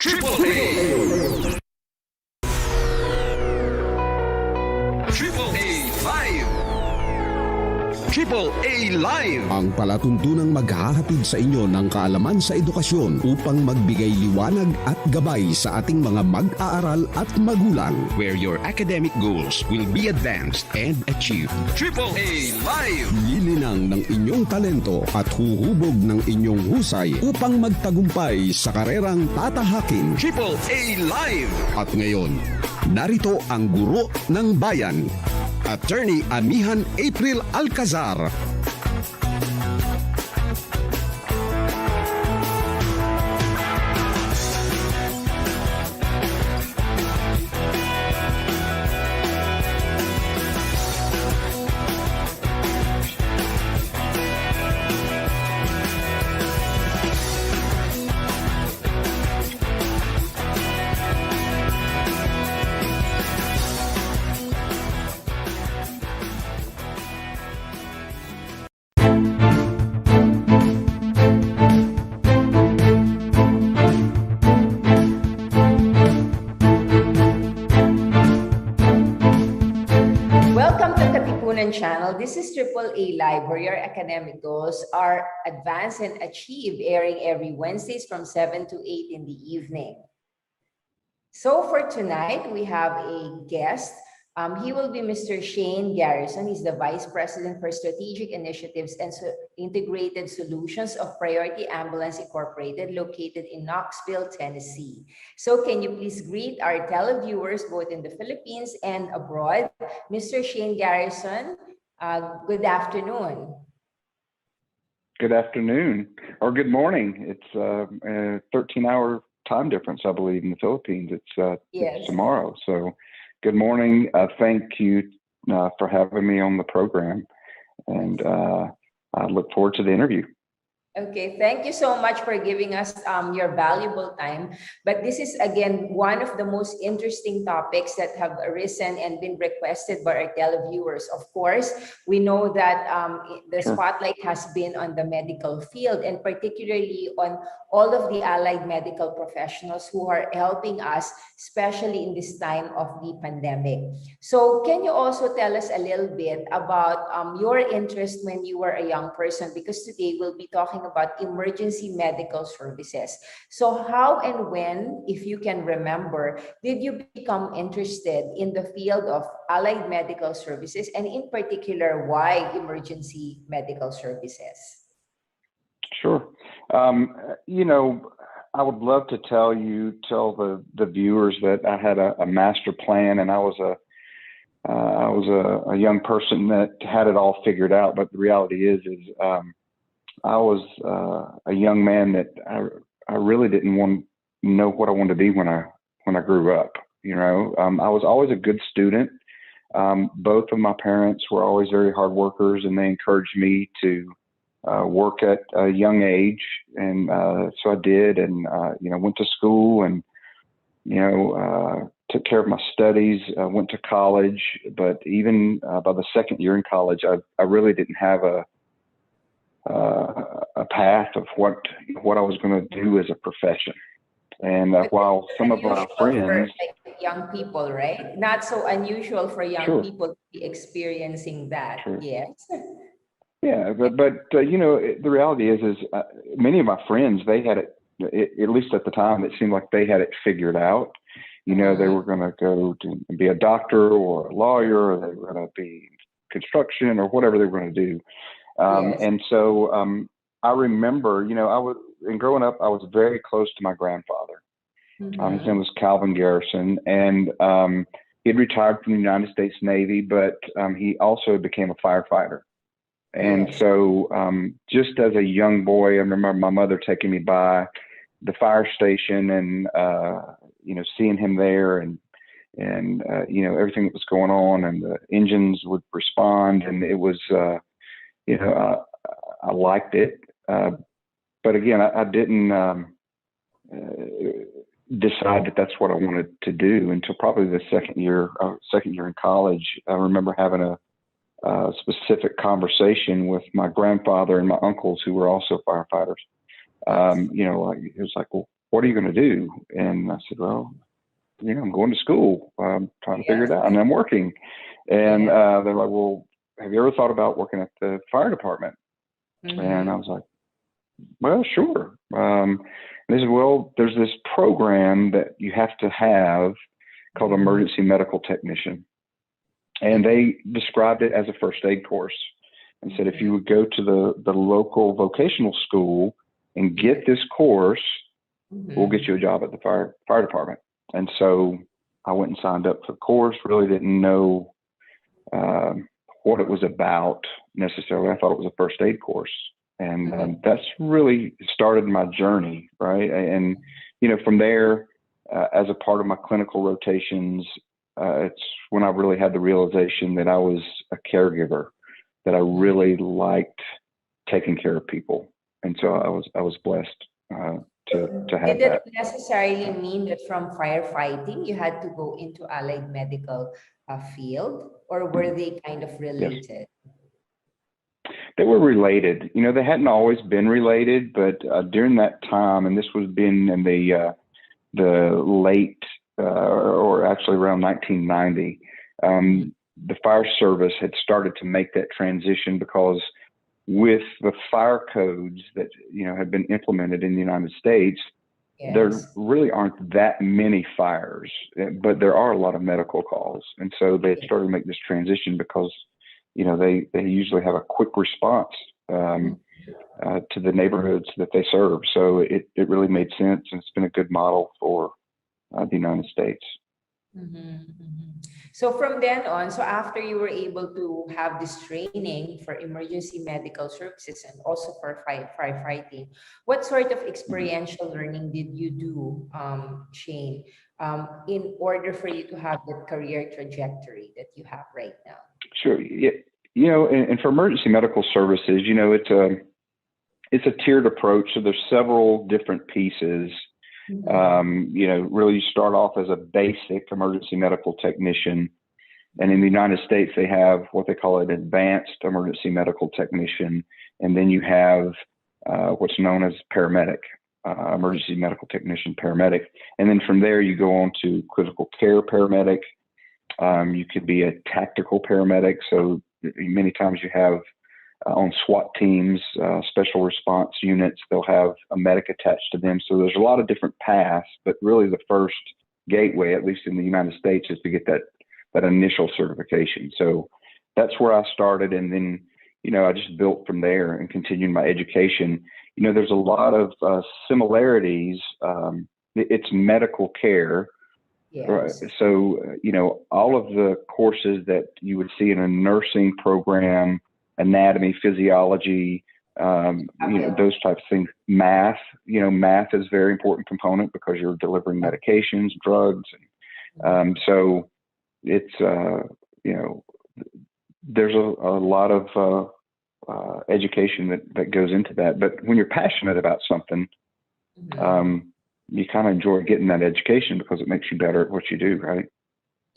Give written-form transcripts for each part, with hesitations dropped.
AAA. AAA Live. AAA Live. Ang palatuntunang maghahatid sa inyo ng kaalaman sa edukasyon upang magbigay liwanag at gabay sa ating mga mag-aaral at magulang. Where your academic goals will be advanced and achieved. AAA Live. Lilinang ng inyong talento at huhubog ng inyong husay upang magtagumpay sa karerang tatahakin. AAA Live. At ngayon, narito ang guro ng bayan, Attorney AMIHAN April ALCAZAR. Channel. This is AAA Live, where your academic goals are advanced and achieved, airing every Wednesdays from 7 to 8 in the evening. So for tonight, we have a guest. He will be Mr. Shane Garrison. He's the Vice President for Strategic Initiatives and Integrated Solutions of Priority Ambulance Incorporated, located in Knoxville, Tennessee. So can you please greet our televiewers both in the Philippines and abroad? Mr. Shane Garrison, good afternoon. Good afternoon, or good morning. It's a 13-hour time difference, I believe, in the Philippines. It's tomorrow, so good morning. Thank you for having me on the program, and I look forward to the interview. Okay, thank you so much for giving us your valuable time. But this is, again, one of the most interesting topics that have arisen and been requested by our televiewers. Of course, we know that the spotlight has been on the medical field, and particularly on all of the allied medical professionals who are helping us, especially in this time of the pandemic. So can you also tell us a little bit about your interest when you were a young person? Because today we'll be talking about emergency medical services. So how and when, if you can remember, did you become interested in the field of allied medical services, and in particular, why emergency medical services? Sure. You know, I would love to tell the viewers that I had a master plan, and I was a young person that had it all figured out. But the reality is I was a young man that I really didn't know what I wanted to be when I grew up. You know, I was always a good student. Both of my parents were always very hard workers, and they encouraged me to work at a young age, and so I did, and you know, went to school, and you know, took care of my studies. Went to college, but even by the second year in college, I really didn't have a path of what I was going to do as a profession. And while some of our friends, for, like, young people, right? Not so unusual for young people to be experiencing that. Yes. Yeah, but you know, the reality is many of my friends, they had it, at least at the time, it seemed like they had it figured out. You know, they were going to go to be a doctor or a lawyer, or they were going to be construction or whatever they were going to do. And so I remember, you know, growing up, I was very close to my grandfather. His name was Calvin Garrison, and he'd retired from the United States Navy, but he also became a firefighter. And so just as a young boy, I remember my mother taking me by the fire station and, you know, seeing him there, and you know, everything that was going on, and the engines would respond, and it was, you know, I liked it. But again, I didn't decide that that's what I wanted to do until probably the second year in college. I remember having a specific conversation with my grandfather and my uncles, who were also firefighters. You know, it was like, well, what are you going to do? And I said, well, I'm going to school. I'm trying to figure it out, and I'm working. And they're like, well, have you ever thought about working at the fire department? And I was like, well, sure. And they said, well, there's this program that you have to have called emergency medical technician. And they described it as a first aid course and said, if you would go to the local vocational school and get this course, we'll get you a job at the fire department. And so I went and signed up for the course, really didn't know what it was about necessarily. I thought it was a first aid course. And that's really started my journey, right? And, from there, as a part of my clinical rotations, it's when I really had the realization that I was a caregiver, that I really liked taking care of people. And so I was blessed to have Did it that. necessarily mean that from firefighting, you had to go into allied medical field, or were they kind of related? Yes. They were related. They hadn't always been related, but during that time, and this was been in the late, or actually around 1990, the fire service had started to make that transition, because with the fire codes that had been implemented in the United States, there really aren't that many fires, but there are a lot of medical calls, and so they started to make this transition because they usually have a quick response to the neighborhoods that they serve. So it really made sense, and it's been a good model for the United States. So from then on, so after you were able to have this training for emergency medical services and also for firefighting, what sort of experiential learning did you do, Shane, in order for you to have that career trajectory that you have right now? Sure. Yeah. And for emergency medical services, it's a tiered approach. So there's several different pieces. Really you start off as a basic emergency medical technician. And in the United States, they have what they call an advanced emergency medical technician. And then you have what's known as paramedic, emergency medical technician, paramedic. And then from there, you go on to critical care paramedic. You could be a tactical paramedic. So many times you have on SWAT teams, special response units, they'll have a medic attached to them. So there's a lot of different paths, but really the first gateway, at least in the United States, is to get that initial certification. So that's where I started. And then, I just built from there and continued my education. There's a lot of similarities. It's medical care. Yes. Right. So, all of the courses that you would see in a nursing program, anatomy, physiology, those types of things, math, math is a very important component because you're delivering medications, drugs. And so it's, there's a lot of education that goes into that. But when you're passionate about something, you kind of enjoy getting that education because it makes you better at what you do, right?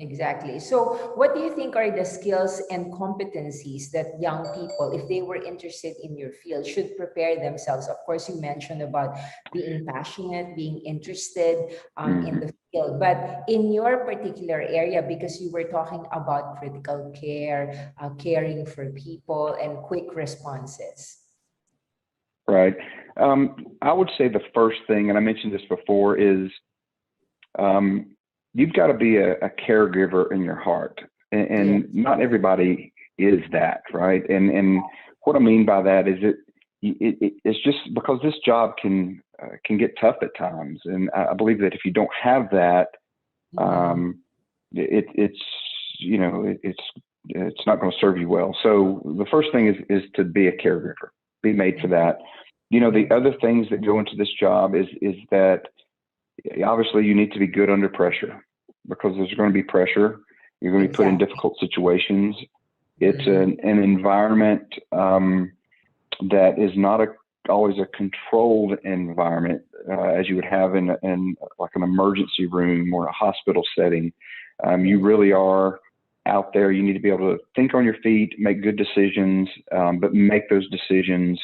Exactly. So what do you think are the skills and competencies that young people, if they were interested in your field, should prepare themselves? Of course, you mentioned about being passionate, being interested in the field, but in your particular area, because you were talking about critical care, caring for people, and quick responses. Right. I would say the first thing, and I mentioned this before, is you've got to be a caregiver in your heart, and not everybody is that, right? And what I mean by that is it's just because this job can get tough at times, and I believe that if you don't have that, it's not going to serve you well. So the first thing is to be a caregiver, be made for that. The other things that go into this job is that obviously you need to be good under pressure, because there's going to be pressure. You're going to be put in difficult situations. It's an environment that is not always a controlled environment as you would have in like an emergency room or a hospital setting. You really are out there. You need to be able to think on your feet, make good decisions, but make those decisions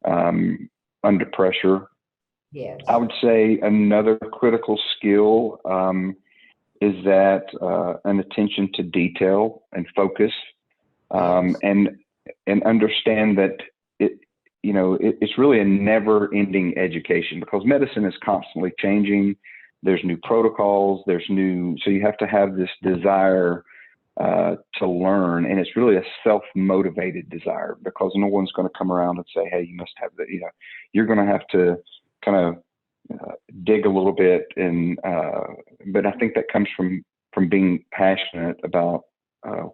under pressure. Yes. I would say another critical skill is that an attention to detail and focus, and understand that it's really a never-ending education, because medicine is constantly changing. There's new protocols, so you have to have this desire to learn, and it's really a self-motivated desire, because no one's going to come around and say, hey, you must have that. You're going to have to kind of dig a little bit, but I think that comes from being passionate about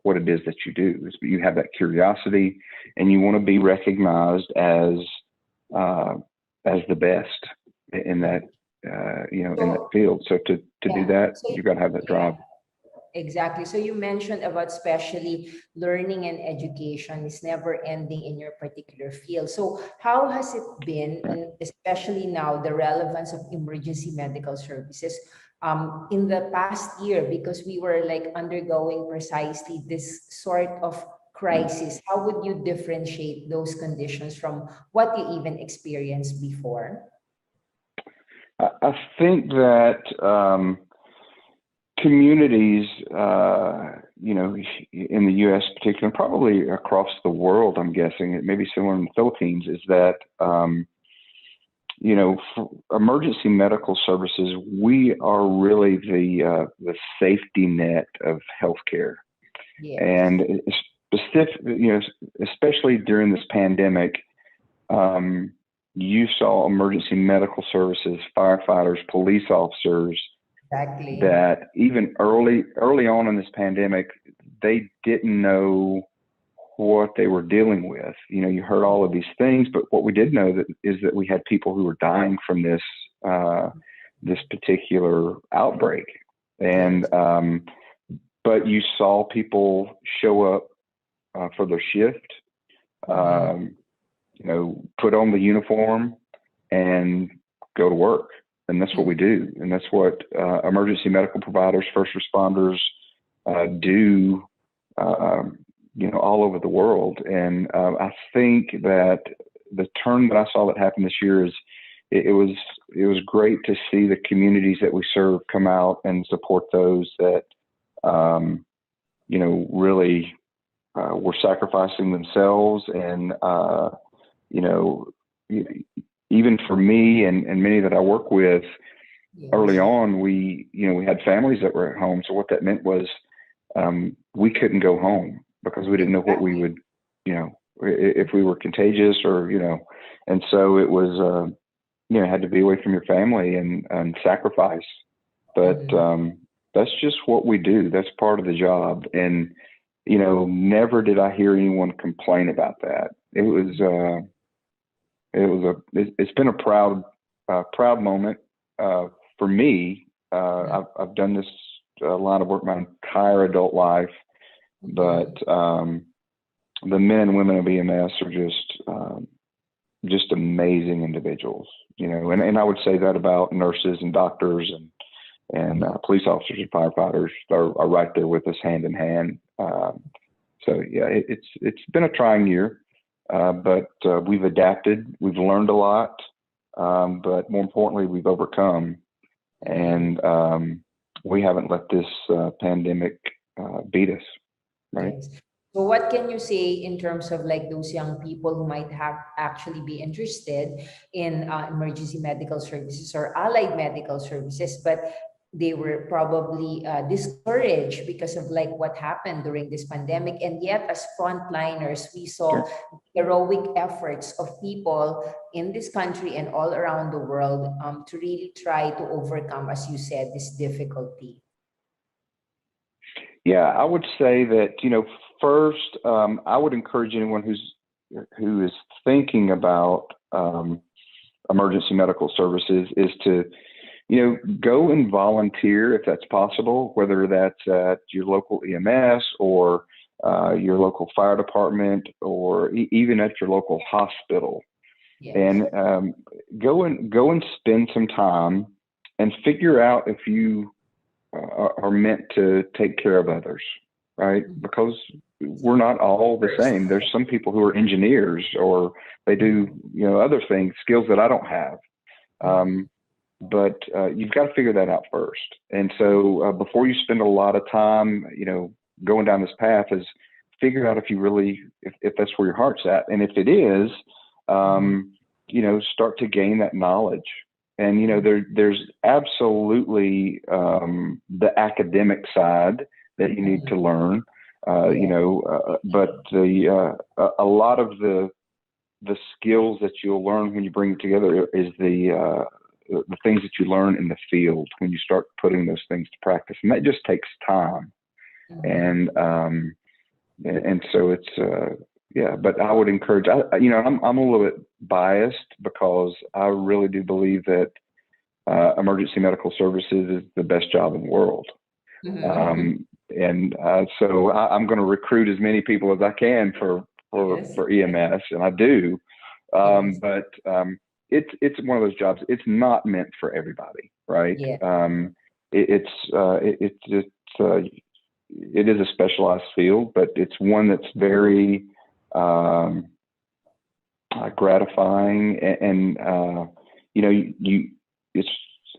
what it is that you do. Is you have that curiosity, and you want to be recognized as the best in that in that field. So to do that, you got to have that drive. Exactly. So you mentioned about especially learning and education is never ending in your particular field. So how has it been, and especially now, the relevance of emergency medical services in the past year, because we were like undergoing precisely this sort of crisis? How would you differentiate those conditions from what you even experienced before? I think that communities, in the U.S. particularly, and probably across the world, I'm guessing it may be similar in the Philippines, is that, for emergency medical services, we are really the safety net of healthcare. Yes. And especially during this pandemic, you saw emergency medical services, firefighters, police officers, exactly, that even early on in this pandemic, they didn't know what they were dealing with. You heard all of these things, but what we did know is that we had people who were dying from this particular outbreak, and but you saw people show up for their shift, put on the uniform and go to work. And that's what we do. And that's what emergency medical providers, first responders do, all over the world. And I think that the turn that I saw that happen this year is it was great to see the communities that we serve come out and support those that, really were sacrificing themselves. And, even for me and many that I work with, early on, we had families that were at home. So what that meant was we couldn't go home because we didn't know what we would, if we were contagious or, and so it was, had to be away from your family and sacrifice. But that's just what we do. That's part of the job. And, never did I hear anyone complain about that. It's been a proud moment for me. I've done this line of work my entire adult life, but the men and women of EMS are just amazing individuals, and I would say that about nurses and doctors and police officers and firefighters are right there with us hand in hand. So yeah, it's been a trying year. But we've adapted, we've learned a lot, but more importantly, we've overcome, and we haven't let this pandemic beat us, right? Yes. So what can you say in terms of like those young people who might have actually be interested in emergency medical services or allied medical services, but they were probably discouraged because of like what happened during this pandemic, and yet as frontliners, we saw heroic efforts of people in this country and all around the world to really try to overcome, as you said, this difficulty. Yeah, I would say that first, I would encourage anyone who is thinking about emergency medical services is to go and volunteer if that's possible, whether that's at your local EMS or your local fire department or even at your local hospital. Yes. And go and spend some time and figure out if you are meant to take care of others, right? Because we're not all the same. There's some people who are engineers or they do, other things, skills that I don't have. But you've got to figure that out first. And so before you spend a lot of time, going down this path, is figure out if you really, if that's where your heart's at. And if it is, start to gain that knowledge. And, there's absolutely the academic side that you need to learn, but a lot of the skills that you'll learn when you bring it together is the things that you learn in the field when you start putting those things to practice. And that just takes time. And so it's, but I would encourage, I'm a little bit biased because I really do believe that emergency medical services is the best job in the world. So I'm going to recruit as many people as I can for EMS, and I do. But it's one of those jobs. It's not meant for everybody, right? It is a specialized field, but it's one that's very gratifying, and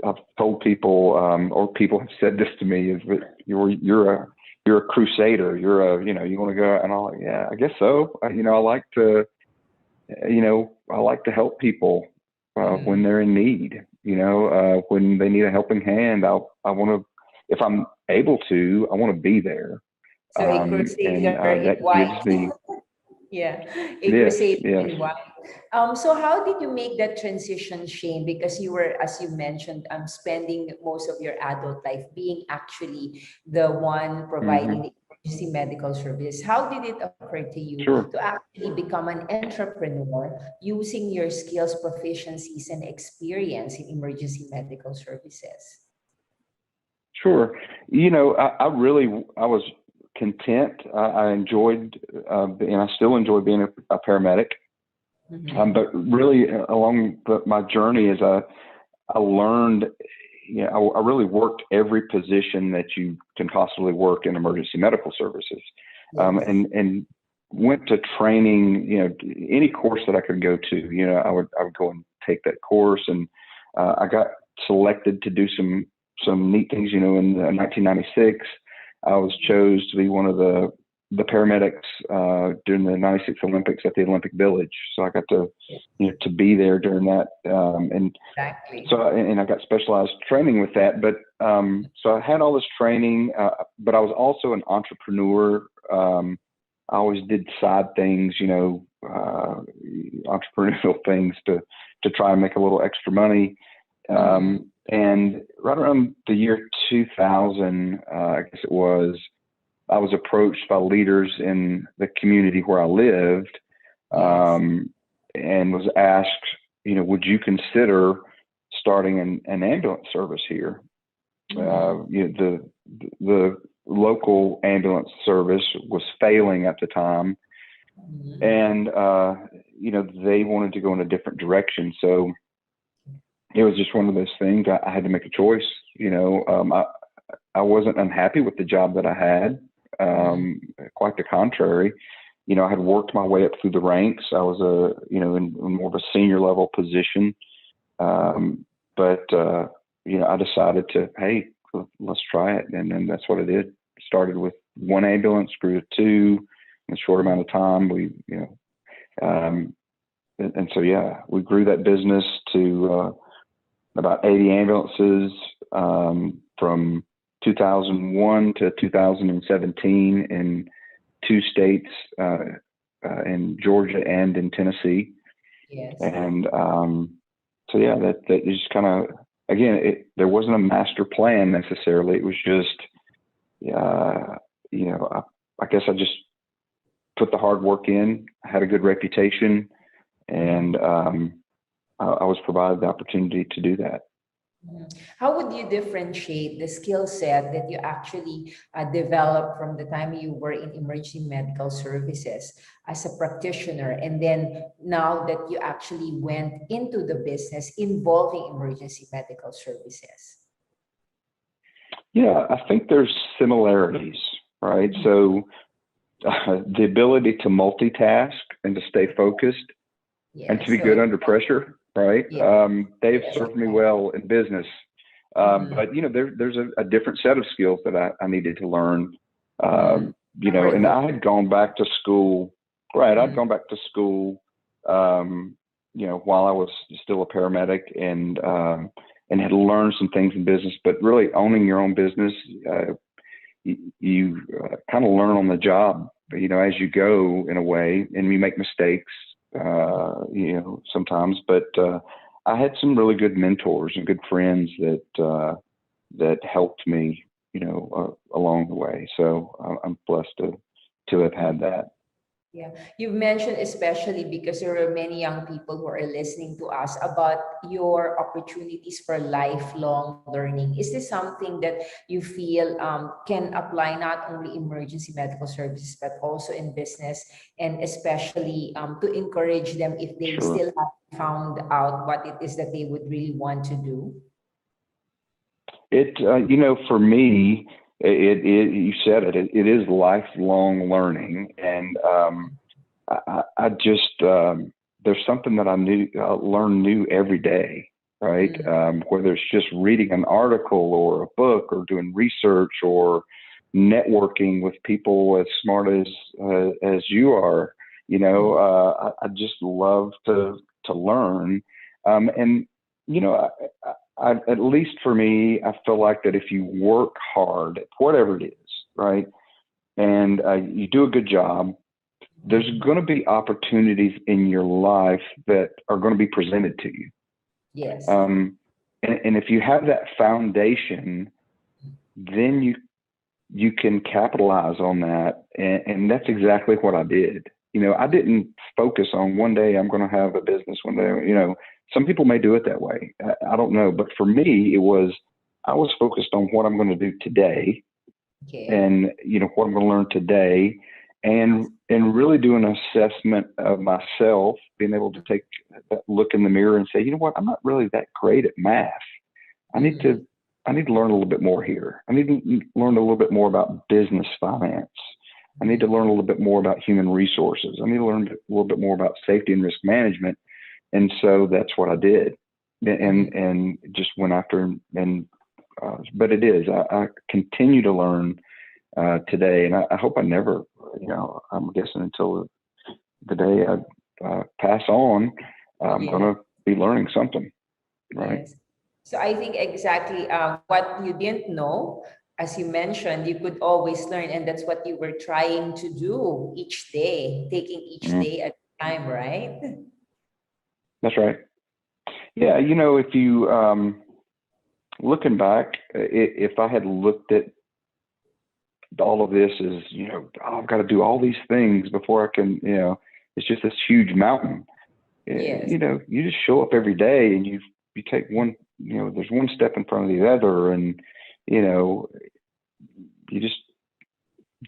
I've told people, or people have said this to me, is that you're a crusader. You want to go, and I'm like, yeah, I guess so. I like to help people when they're in need. When they need a helping hand, I want to, if I'm able to, I want to be there. So a crusader that white. gives me, a crusader in white. So how did you make that transition, Shane? Because you were, as you mentioned, spending most of your adult life being actually the one providing the emergency medical service. How did it occur to you to actually become an entrepreneur using your skills, proficiencies, and experience in emergency medical services? Sure. I was content. I enjoyed, and I still enjoy being a paramedic. But really, along my journey, as I learned, I really worked every position that you can possibly work in emergency medical services, and went to training. Any course that I could go to, I would go and take that course, and I got selected to do some neat things. In 1996, I was chose to be one of the paramedics during the '96 Olympics at the Olympic Village. So I got to be there during that, and so I got specialized training with that. But so I had all this training, but I was also an entrepreneur. I always did side things, entrepreneurial things to try and make a little extra money. And right around the year 2000, I guess it was, I was approached by leaders in the community where I lived, and was asked, would you consider starting an ambulance service here? The local ambulance service was failing at the time, and they wanted to go in a different direction. So it was just one of those things. I had to make a choice. I wasn't unhappy with the job that I had. Quite the contrary. I had worked my way up through the ranks. I was in more of a senior level position. But I decided to, hey, let's try it. And then that's what I did. Started with one ambulance, grew to two in a short amount of time. And so, we grew that business to about 80 ambulances from 2001 to 2017 in 2 states, in Georgia and in Tennessee. And so that just kind of, again, there wasn't a master plan necessarily. It was just, I guess I just put the hard work in. I had a good reputation, and I was provided the opportunity to do that. How would you differentiate the skill set that you actually developed from the time you were in emergency medical services as a practitioner, and then now that you actually went into the business involving emergency medical services? Yeah, I think there's similarities, right? So the ability to multitask and to stay focused and to be good under pressure. right? Yeah. They've Yes, served me exactly. well in business. Mhm. But, you know, there's a different set of skills that I needed to learn. Mhm. You What know, were and those? I had gone back to school, right? I'd Mhm. gone back to school, you know, while I was still a paramedic, and had learned some things in business, but really owning your own business, you kind of learn on the job, you know, as you go in a way, and you make mistakes, you know, sometimes, but, I had some really good mentors and good friends that helped me, you know, along the way. So I'm blessed to have had that. Yeah, you've mentioned, especially because there are many young people who are listening to us, about your opportunities for lifelong learning. Is this something that you feel can apply not only emergency medical services, but also in business, and especially to encourage them if they Sure. still haven't found out what it is that they would really want to do? It, you know, for me, you said it is lifelong learning. And I just, there's something that learn new every day, right? Mhm. Whether it's just reading an article or a book, or doing research, or networking with people as smart as you are, you know, I just love to learn. And, you know, at least for me, I feel like that if you work hard at whatever it is, right, and you do a good job, there's going to be opportunities in your life that are going to be presented to you. Yes. Um, and if you have that foundation, then you can capitalize on that. And that's exactly what I did. You know, I didn't focus on one day I'm going to have a business one day. You know, some people may do it that way. I don't know. But for me, I was focused on what I'm going to do today, Okay. and, you know, what I'm going to learn today, and really do an assessment of myself, being able to take that look in the mirror and say, you know what, I'm not really that great at math. I need Mhm. to I need to learn a little bit more here. I need to learn a little bit more about business finance. I need to learn a little bit more about human resources. I need to learn a little bit more about safety and risk management. And so that's what I did, Mhm. and just went after. And but it is, I continue to learn today, and I hope I never, you know, I'm guessing until the day I pass on, I'm Yeah. going to be learning something, right? Yes. So I think exactly what you didn't know, as you mentioned, you could always learn, and that's what you were trying to do each day, taking each Mm, day at a time, right? that's right. Yeah, you know, if you looking back, if I had looked at all of this as, you know, oh, I've got to do all these things before I can, you know, it's just this huge mountain. Yes. You know, you just show up every day, and you take one, you know, there's one step in front of the other, and, you know, you just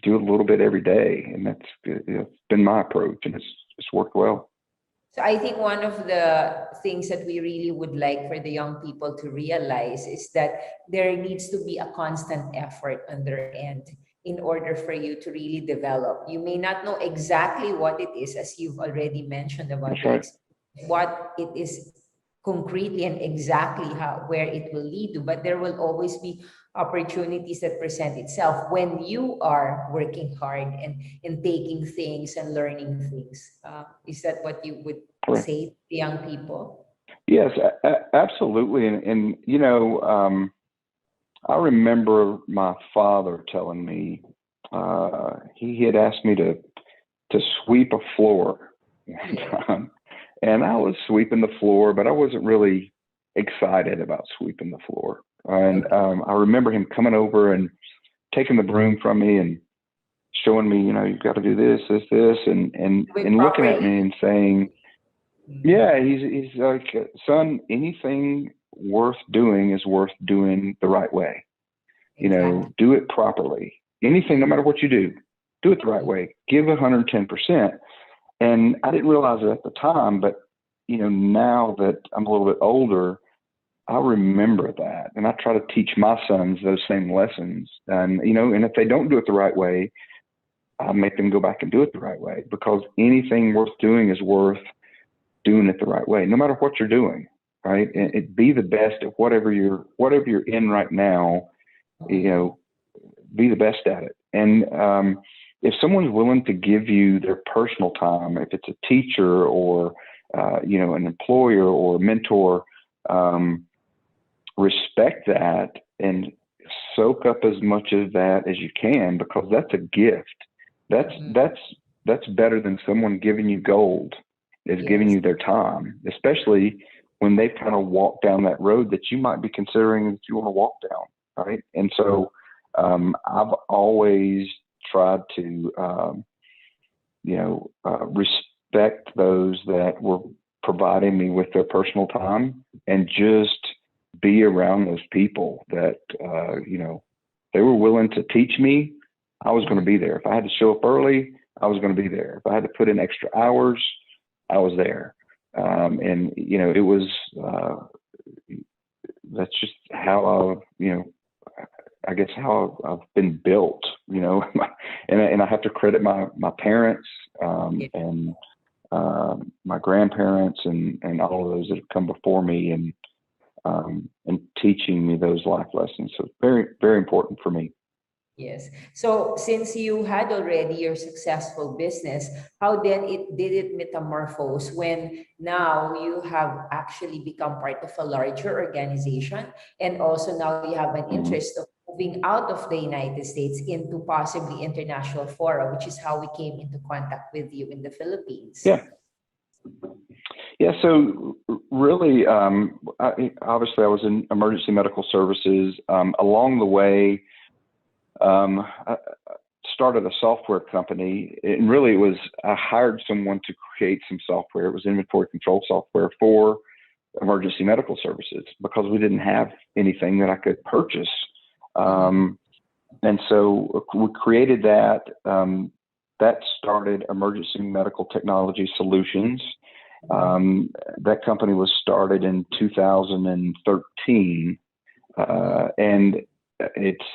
do a little bit every day, and that's, you know, it's been my approach, and it's worked well. So I think one of the things that we really would like for the young people to realize is that there needs to be a constant effort on their end in order for you to really develop. You may not know exactly what it is, as you've already mentioned about That's your right. what it is concretely and exactly how where it will lead to, but there will always be opportunities that present itself when you are working hard and taking things and learning things. Is that what you would Correct. say to young people? Yes, absolutely. And you know, I remember my father telling me, he had asked me to sweep a floor one Yeah. time, and I was sweeping the floor, but I wasn't really excited about sweeping the floor. And Okay. I remember him coming over and taking the broom from me and showing me, you know, you've got to do this, this, this, Do it and looking at properly. me and saying, Mm. yeah, he's like, son, anything worth doing is worth doing the right way. You Exactly. know, do it properly. Anything, no matter what you do it the right Mm. way. Give 110%. And I didn't realize it at the time, but, you know, now that I'm a little bit older, I remember that, and I try to teach my sons those same lessons. And, you know, and if they don't do it the right way, I make them go back and do it the right way, because anything worth doing is worth doing it the right way, no matter what you're doing, right? And be the best at whatever you're in right now, be the best at it. And if someone's willing to give you their personal time, if it's a teacher or an employer or a mentor, respect that and soak up as much of that as you can, because that's a gift. That's better than someone giving you gold, is giving you their time, especially when they've kind of walked down that road that you might be considering that you want to walk down, right? And so I've always tried to, respect those that were providing me with their personal time, and just be around those people that, they were willing to teach me. I was going to be there. If I had to show up early, I was going to be there. If I had to put in extra hours, I was there. And, it was, that's just how I guess how I've been built, and I have to credit my parents, and my grandparents and all of those that have come before me, and teaching me those life lessons. So very, very important for me. Yes. So since you had already your successful business, how then did it metamorphose when now you have actually become part of a larger organization, and also now you have an interest of moving out of the United States into possibly international fora, which is how we came into contact with you in the Philippines? Yeah. So really, obviously I was in emergency medical services. Along the way, I started a software company, and really I hired someone to create some software. It was inventory control software for emergency medical services, because we didn't have anything that I could purchase. And so we created that. That started Emergency Medical Technology Solutions. That company was started in 2013, and it's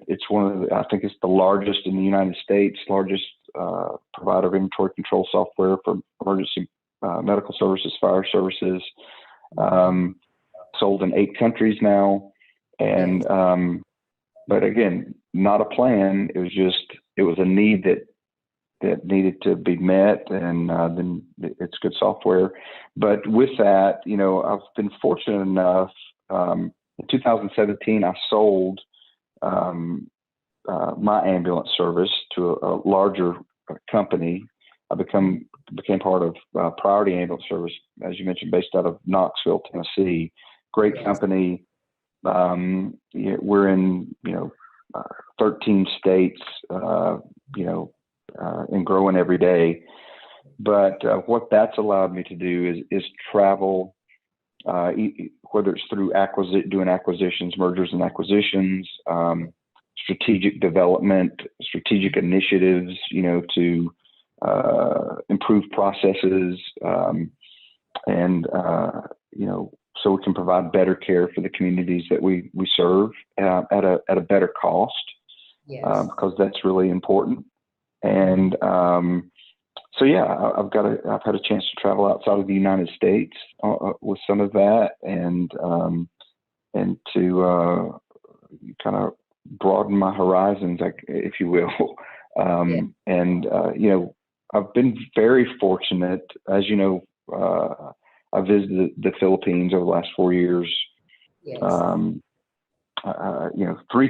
it's one of I think it's the largest in the United States, largest provider of inventory control software for emergency medical services, fire services. Sold in 8 countries now, and but again, not a plan. It was a need that needed to be met, and then it's good software. But with that, I've been fortunate enough. In 2017, I sold my ambulance service to a larger company. I became part of Priority Ambulance Service, as you mentioned, based out of Knoxville, Tennessee. Great company. We're in 13 states, and growing every day. But what that's allowed me to do is travel, whether it's through doing acquisitions, mergers and acquisitions, strategic development, strategic initiatives, to improve processes, and so we can provide better care for the communities that we serve at a better cost, because that's really important. And so I've had a chance to travel outside of the United States with some of that, and to kind of broaden my horizons, if you will. And I've been very fortunate, as you know. I visited the Philippines over the last 4 years, 3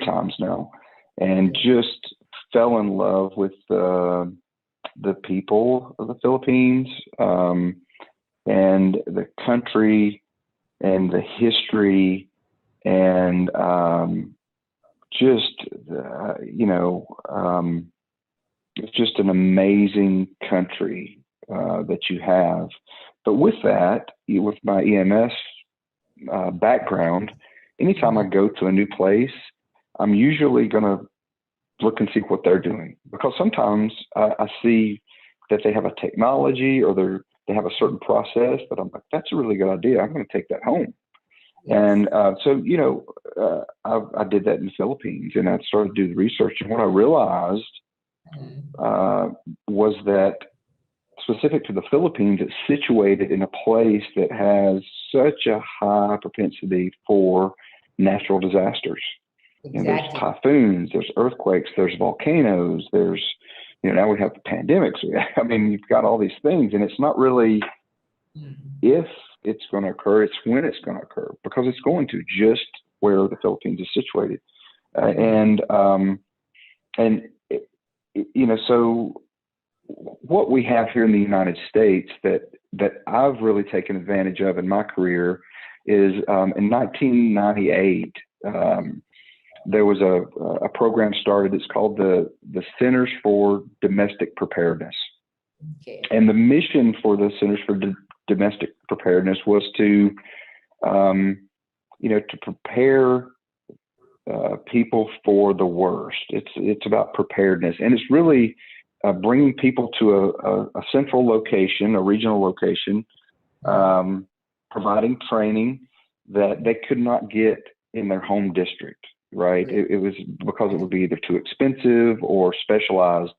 times now, and just fell in love with the people of the Philippines, and the country and the history, and it's just an amazing country that you have. But with that, with my EMS background, anytime I go to a new place, I'm usually going to look and see what they're doing, because sometimes I see that they have a technology or they have a certain process that I'm like, that's a really good idea. I'm going to take that home. And so I did that in the Philippines, and I started to do the research. And what I realized was that specific to the Philippines, it's situated in a place that has such a high propensity for natural disasters. You know, there's typhoons, there's earthquakes, there's volcanoes, there's, now we have pandemics. I mean, you've got all these things, and it's not really if it's going to occur, it's when it's going to occur, because it's going to, just where the Philippines is situated. So what we have here in the United States that I've really taken advantage of in my career is in 1998, there was a program started. It's called the Centers for Domestic Preparedness. Okay. And the mission for the Centers for Domestic Preparedness was to, to prepare people for the worst. It's about preparedness, and it's really bringing people to a central location, a regional location, providing training that they could not get in their home district. Right? It was because it would be either too expensive or specialized,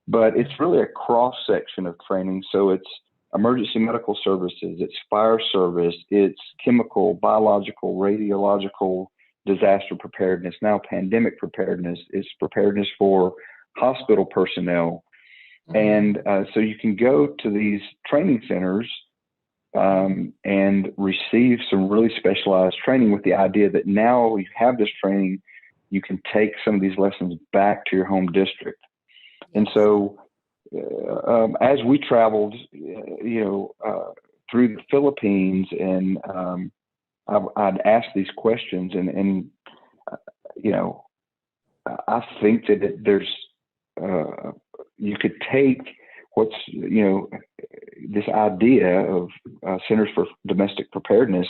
but it's really a cross section of training. So it's emergency medical services, it's fire service, it's chemical, biological, radiological, disaster preparedness, now pandemic preparedness, it's preparedness for hospital personnel. And so you can go to these training centers and receive some really specialized training with the idea that now you have this training, you can take some of these lessons back to your home district. And so as we traveled, through the Philippines, and I'd ask these questions, and I think that there's you could take what's this idea of Centers for Domestic Preparedness,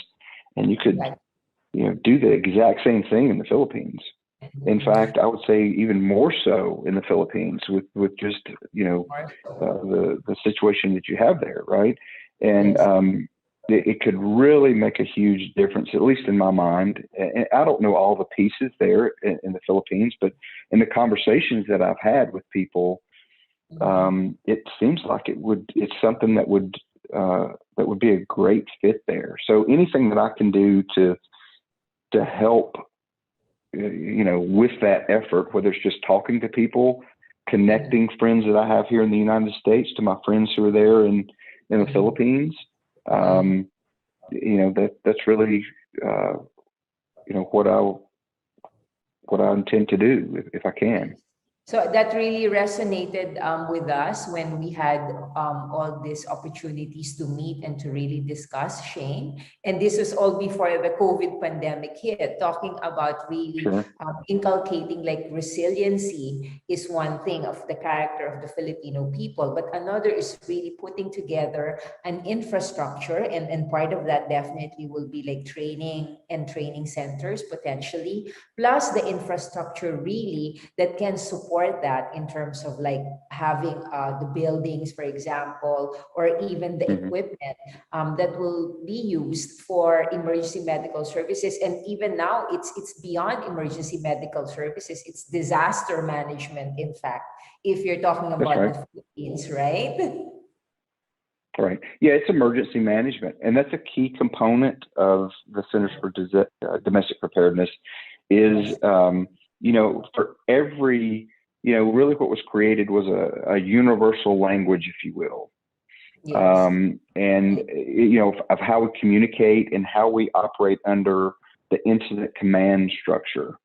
and you could do the exact same thing in the Philippines. In fact, I would say even more so in the Philippines with just the situation that you have there, right? And it could really make a huge difference, at least in my mind. And I don't know all the pieces there in the Philippines, but in the conversations that I've had with people, it seems like it's something that would be a great fit there. So anything that I can do to help, with that effort, whether it's just talking to people, connecting friends that I have here in the United States to my friends who are there in the Philippines, that's really, what I intend to do if I can. So that really resonated with us when we had all these opportunities to meet and to really discuss, Shane. And this was all before the COVID pandemic hit. Talking about really inculcating like resiliency is one thing of the character of the Filipino people, but another is really putting together an infrastructure, and part of that definitely will be like training and training centers potentially, plus the infrastructure really that can support that in terms of like having the buildings, for example, or even the equipment that will be used for emergency medical services. And even now, it's beyond emergency medical services. It's disaster management, in fact, if you're talking about the Philippines, right? Right. Yeah, it's emergency management. And that's a key component of the Centers for Domestic Preparedness is, for every, really what was created was a universal language, if you will. Yes. Of how we communicate and how we operate under the incident command structure.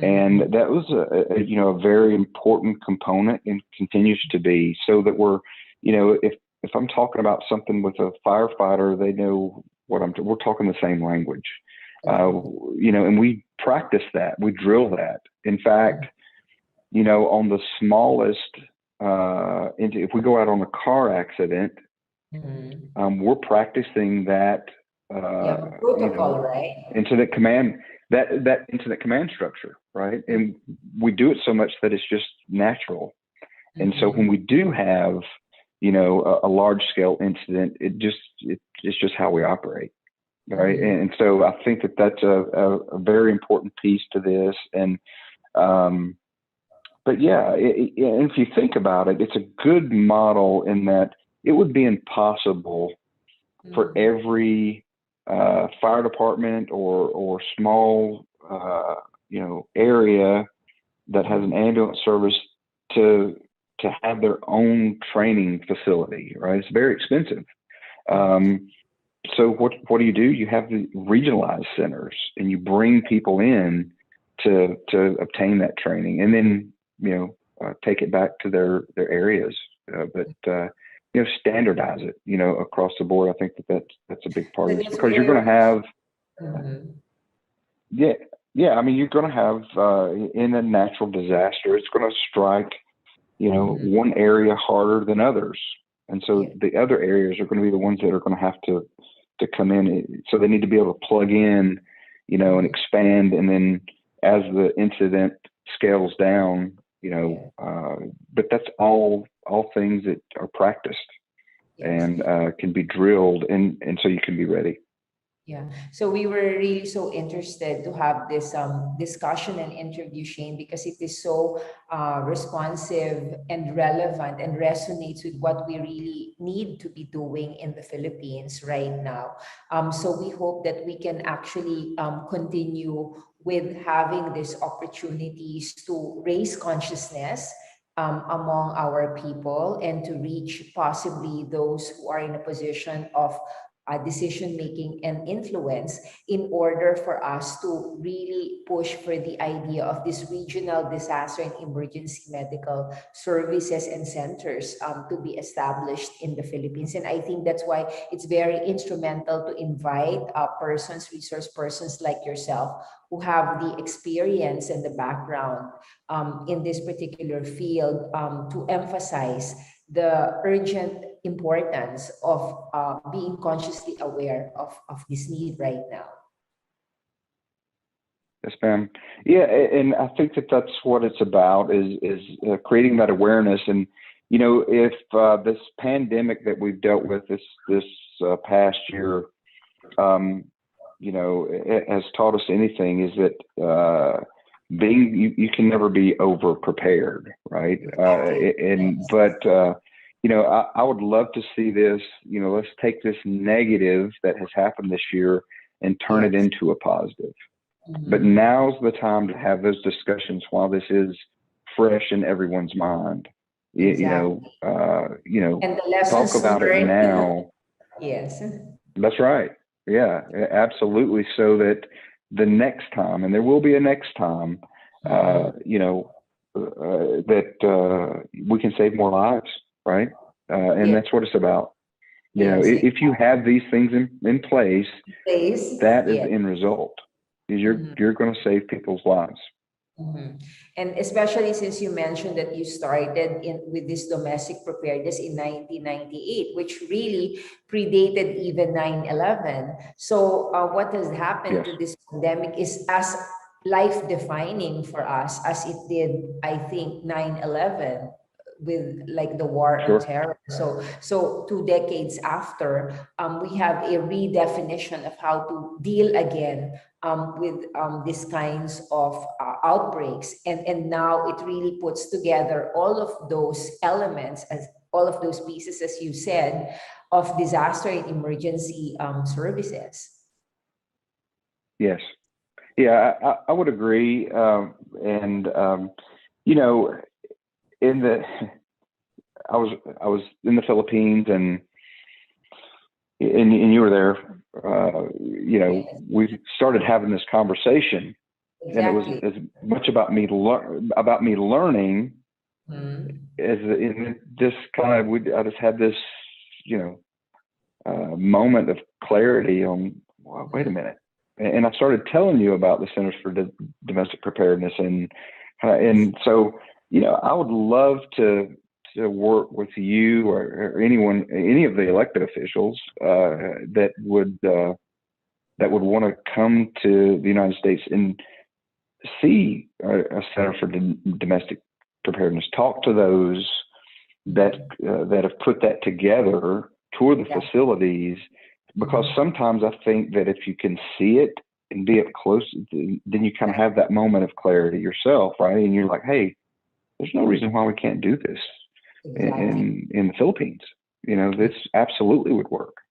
And that was a very important component, and continues to be, so that we're, if I'm talking about something with a firefighter, they know we're talking the same language. And we practice that, we drill that. In fact, on the smallest, if we go out on a car accident, we're practicing that protocol, right? Incident command, that incident command structure, right? And we do it so much that it's just natural. And so when we do have, a large scale incident, it's just how we operate, right? And so I think that that's a very important piece to this. And but yeah, and if you think about it, it's a good model in that, it would be impossible for every fire department or small area that has an ambulance service to have their own training facility, right? It's very expensive. So what do? You have the regionalized centers, and you bring people in to obtain that training, and then take it back to their areas. But standardize it, across the board. I think that's a big part of this, because you're going to have, I mean, you're going to have in a natural disaster, it's going to strike, one area harder than others, and so the other areas are going to be the ones that are going to have to come in. So they need to be able to plug in, and expand, and then as the incident scales down, but that's all things that are practiced and can be drilled, and so you can be ready. Yeah, so we were really so interested to have this discussion and interview, Shane, because it is so responsive and relevant and resonates with what we really need to be doing in the Philippines right now. So we hope that we can actually continue with having these opportunities to raise consciousness among our people, and to reach possibly those who are in a position of decision making and influence, in order for us to really push for the idea of this regional disaster and emergency medical services and centers to be established in the Philippines. And I think that's why it's very instrumental to invite resource persons like yourself, who have the experience and the background in this particular field, to emphasize the urgent importance of being consciously aware of this need right now. Yes, ma'am. Yeah, and I think that's what it's about, is creating that awareness. And if this pandemic that we've dealt with this past year, it has taught us anything, is that you can never be over prepared, right? I would love to see this. Let's take this negative that has happened this year and turn it into a positive. But now's the time to have those discussions while this is fresh in everyone's mind. And the lessons talk about it now. Yes, that's right. Yeah, absolutely. So that the next time, and there will be a next time, that we can save more lives, right? And that's what it's about. If you have these things in place, that is the end result. You're going to save people's lives. And especially since you mentioned that you started with this domestic preparedness in 1998, which really predated even 9/11. So what has happened to this pandemic is as life-defining for us as it did, I think, 9/11, with like the war on terror. So 2 decades after, we have a redefinition of how to deal again with these kinds of outbreaks, and now it really puts together all of those elements, as all of those pieces, as you said, of disaster and emergency services. Yes, yeah, I would agree, I was in the Philippines, and you were there. We started having this conversation, and it was as much about me learning as in this kind of. I just had this, moment of clarity on. Well, wait a minute, and I started telling you about the Centers for Domestic Preparedness, and so I would love to work with you or anyone, any of the elected officials that would want to come to the United States and see a Center for Domestic Preparedness. Talk to those that have put that together, tour the facilities, because sometimes I think that if you can see it and be up close, then you kind of have that moment of clarity yourself, right? And you're like, hey, there's no reason why we can't do this in the Philippines, this absolutely would work.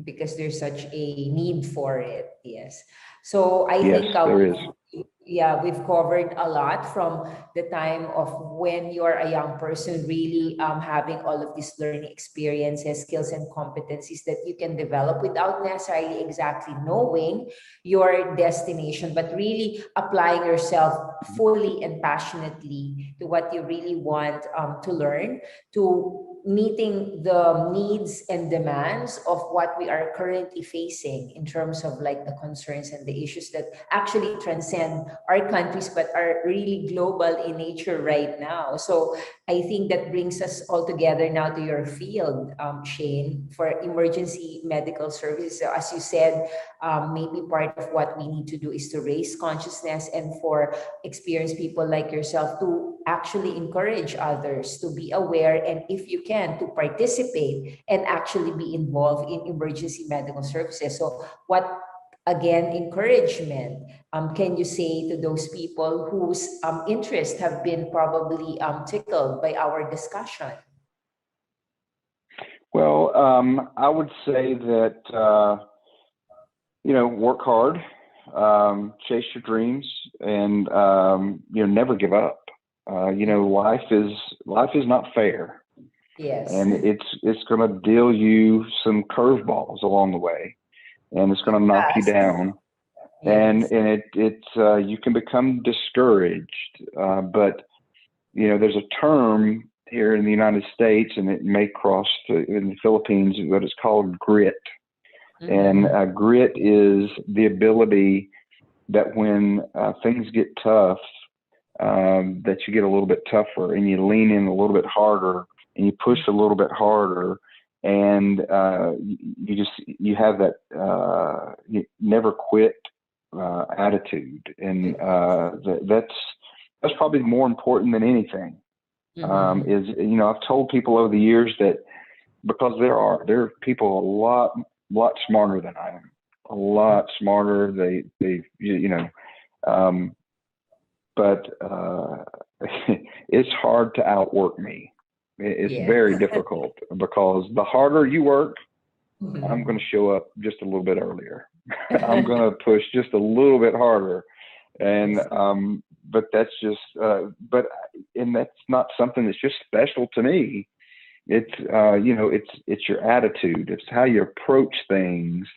Because there's such a need for it. Yes. So I Yes, think there is. yeah, we've covered a lot from the time of when you're a young person, really having all of these learning experiences, skills, and competencies that you can develop without necessarily exactly knowing your destination, but really applying yourself fully and passionately to what you really want to learn, to meeting the needs and demands of what we are currently facing in terms of like the concerns and the issues that actually transcend our countries but are really global in nature right now. So I think that brings us all together now to your field, Shane, for emergency medical services. So as you said, maybe part of what we need to do is to raise consciousness, and for experienced people like yourself to actually encourage others to be aware, and if you can, to participate and actually be involved in emergency medical services. So what, again, encouragement can you say to those people whose interests have been probably tickled by our discussion? Well, I would say that, work hard, chase your dreams, and, never give up. Life is not fair. Yes. And it's going to deal you some curveballs along the way, and it's going to knock you down. Yes. And you can become discouraged. But there's a term here in the United States, and it may cross in the Philippines, but it's called grit. And grit is the ability that when things get tough, that you get a little bit tougher, and you lean in a little bit harder, and you push a little bit harder, and you have that you never quit attitude, and that's probably more important than anything. I've told people over the years that, because there are people a lot smarter than I am, a lot smarter. But it's hard to outwork me. It's very difficult, because the harder you work, I'm going to show up just a little bit earlier. I'm going to push just a little bit harder. And, but that's just, and that's not something that's just special to me. It's, it's your attitude. It's how you approach things.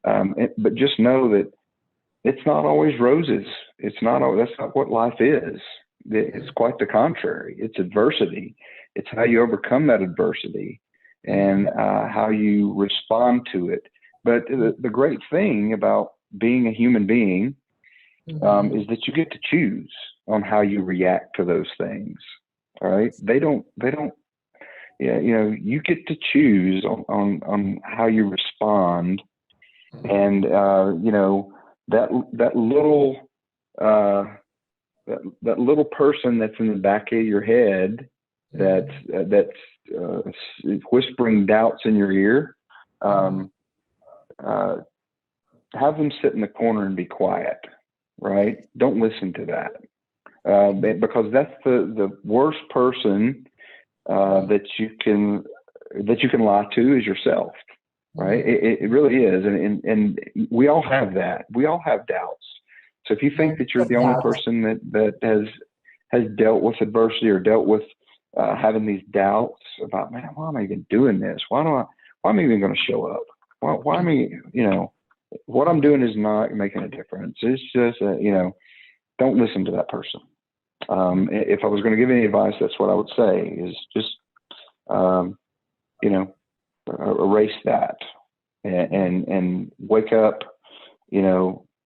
But just know that it's not always roses. That's not what life is. It's quite the contrary. It's adversity. It's how you overcome that adversity, and how you respond to it. But the great thing about being a human being is that you get to choose on how you react to those things. All right. They don't, you get to choose on how you respond. And, that little person that's in the back of your head, that's whispering doubts in your ear, have them sit in the corner and be quiet, right? Don't listen to that, because that's the worst person that you can lie to is yourself, right? It really is, and we all have that. We all have doubts. So if you think that you're the only person that has dealt with adversity, or dealt with having these doubts about, man, why am I even doing this? Why am I even going to show up? Why am I, what I'm doing is not making a difference. It's just, don't listen to that person. If I was going to give any advice, that's what I would say, is just, erase that and wake up.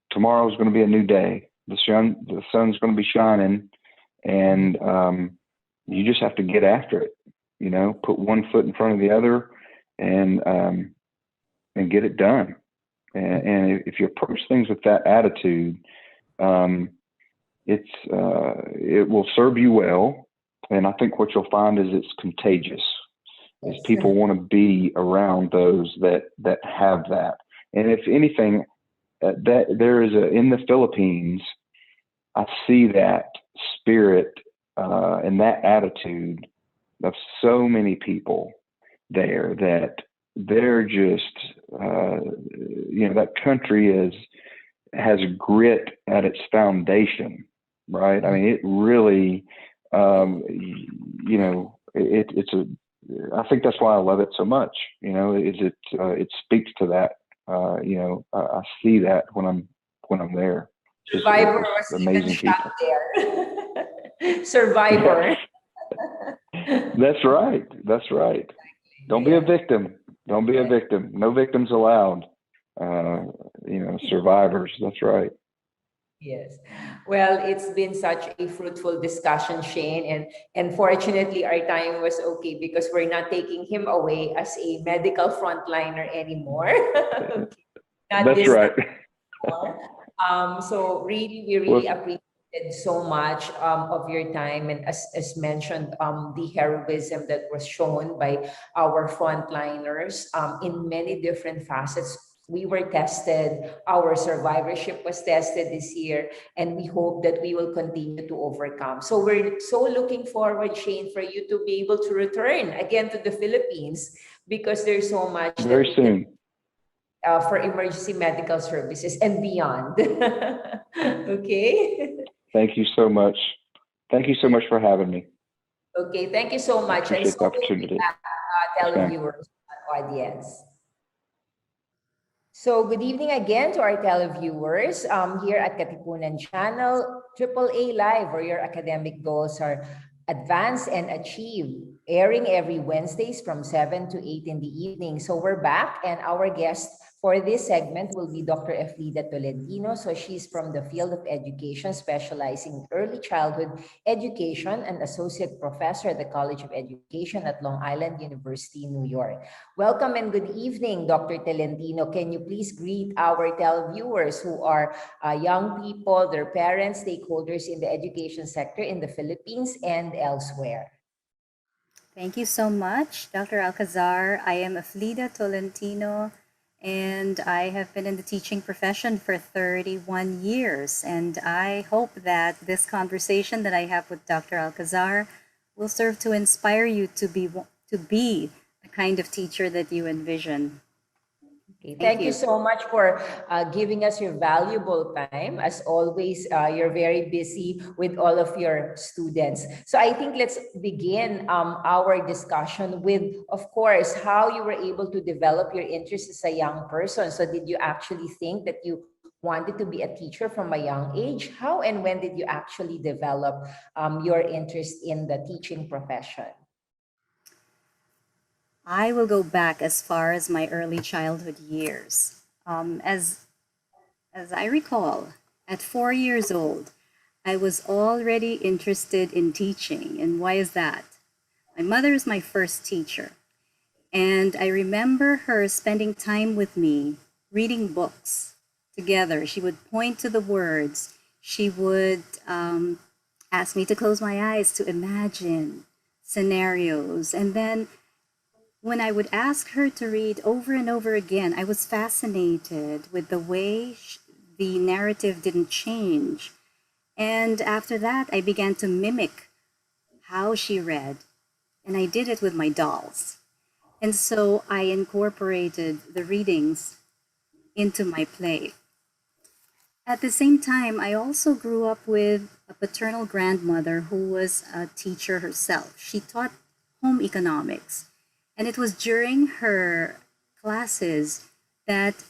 Tomorrow's going to be a new day. The sun's going to be shining, and you just have to get after it. Put one foot in front of the other, and get it done. And if you approach things with that attitude, it will serve you well. And I think what you'll find is it's contagious. Is people want to be around those that have that. And if anything, that there is in the Philippines, I see that spirit and that attitude of so many people. there that they're just, that country has grit at its foundation, right? I mean, it really, I think that's why I love it so much. It speaks to that. I see that when I'm there. Survivor was even shot there. Survivor. That's right. That's right. Don't be a victim. Don't be a victim. No victims allowed. Survivors. That's right. Yes. Well, it's been such a fruitful discussion, Shane, and fortunately our time was okay because we're not taking him away as a medical frontliner anymore. That's right. So really, we really appreciated so much of your time, and as mentioned, the heroism that was shown by our frontliners in many different facets. We were tested, our survivorship was tested this year, and we hope that we will continue to overcome. So we're so looking forward, Shane, for you to be able to return again to the Philippines, because there's so much very soon for emergency medical services and beyond. Okay. Thank you so much. Thank you so much for having me. Okay, thank you so much. I appreciate the opportunity. Televiewers, audience. So good evening again to our televiewers here at Katipunan Channel, AAA Live, where your academic goals are advanced and achieved, airing every Wednesdays from 7 to 8 in the evening. So we're back, and our guest for this segment will be Dr. Efleda Tolentino. So she's from the field of education, specializing in early childhood education, and associate professor at the College of Education at Long Island University, New York. Welcome and good evening, Dr. Tolentino. Can you please greet our televiewers who are young people, their parents, stakeholders in the education sector in the Philippines and elsewhere? Thank you so much, Dr. ALCAZAR. I am Efleda Tolentino, and I have been in the teaching profession for 31 years. And I hope that this conversation that I have with Dr. ALCAZAR will serve to inspire you to be the kind of teacher that you envision. Okay, thank you so much for giving us your valuable time. As always, you're very busy with all of your students. So I think let's begin our discussion with, of course, how you were able to develop your interest as a young person. So did you actually think that you wanted to be a teacher from a young age? How and when did you actually develop your interest in the teaching profession? I will go back as far as my early childhood years. As I recall, at 4 years old, I was already interested in teaching. And why is that? My mother is my first teacher. And I remember her spending time with me, reading books together. She would point to the words. She would ask me to close my eyes to imagine scenarios. And then when I would ask her to read over and over again, I was fascinated with the way the narrative didn't change. And after that, I began to mimic how she read, and I did it with my dolls. And so I incorporated the readings into my play. At the same time, I also grew up with a paternal grandmother who was a teacher herself. She taught home economics. And it was during her classes that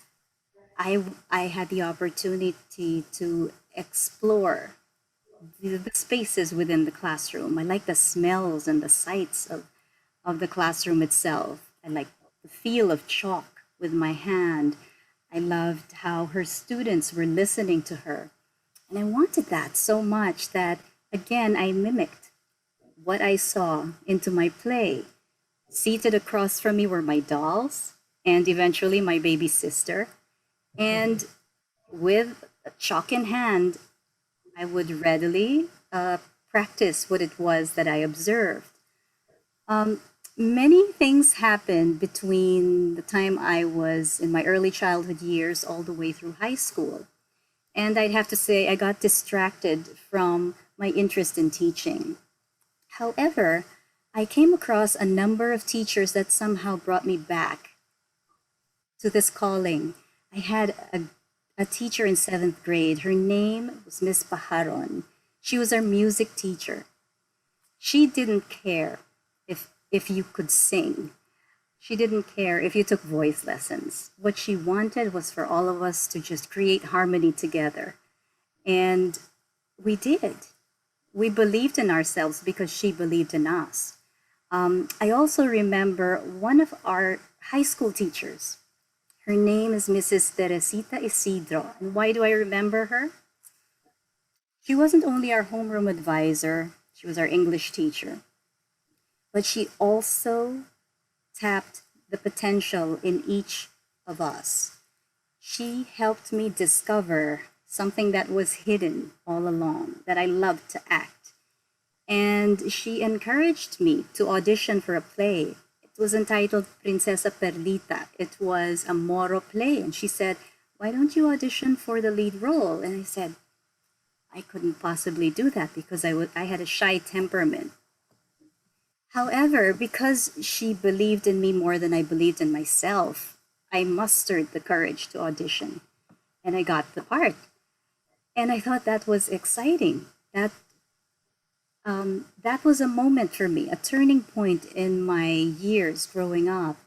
I had the opportunity to explore the spaces within the classroom. I like the smells and the sights of the classroom itself. I like the feel of chalk with my hand. I loved how her students were listening to her. And I wanted that so much that, again, I mimicked what I saw into my play. Seated across from me were my dolls and eventually my baby sister. And with chalk in hand, I would readily practice what it was that I observed. Many things happened between the time I was in my early childhood years all the way through high school. And I'd have to say I got distracted from my interest in teaching. However, I came across a number of teachers that somehow brought me back to this calling. I had a teacher in seventh grade. Her name was Miss Paharon. She was our music teacher. She didn't care if you could sing. She didn't care if you took voice lessons. What she wanted was for all of us to just create harmony together. And we did. We believed in ourselves because she believed in us. I also remember one of our high school teachers. Her name is Mrs. Teresita Isidro. And why do I remember her? She wasn't only our homeroom advisor, she was our English teacher, but she also tapped the potential in each of us. She helped me discover something that was hidden all along, that I loved to act. And she encouraged me to audition for a play. It was entitled Princesa Perlita. It was a Moro play. And she said, "Why don't you audition for the lead role?" And I said, I couldn't possibly do that because I had a shy temperament. However, because she believed in me more than I believed in myself, I mustered the courage to audition and I got the part. And I thought that was exciting. That was a moment for me, a turning point in my years growing up.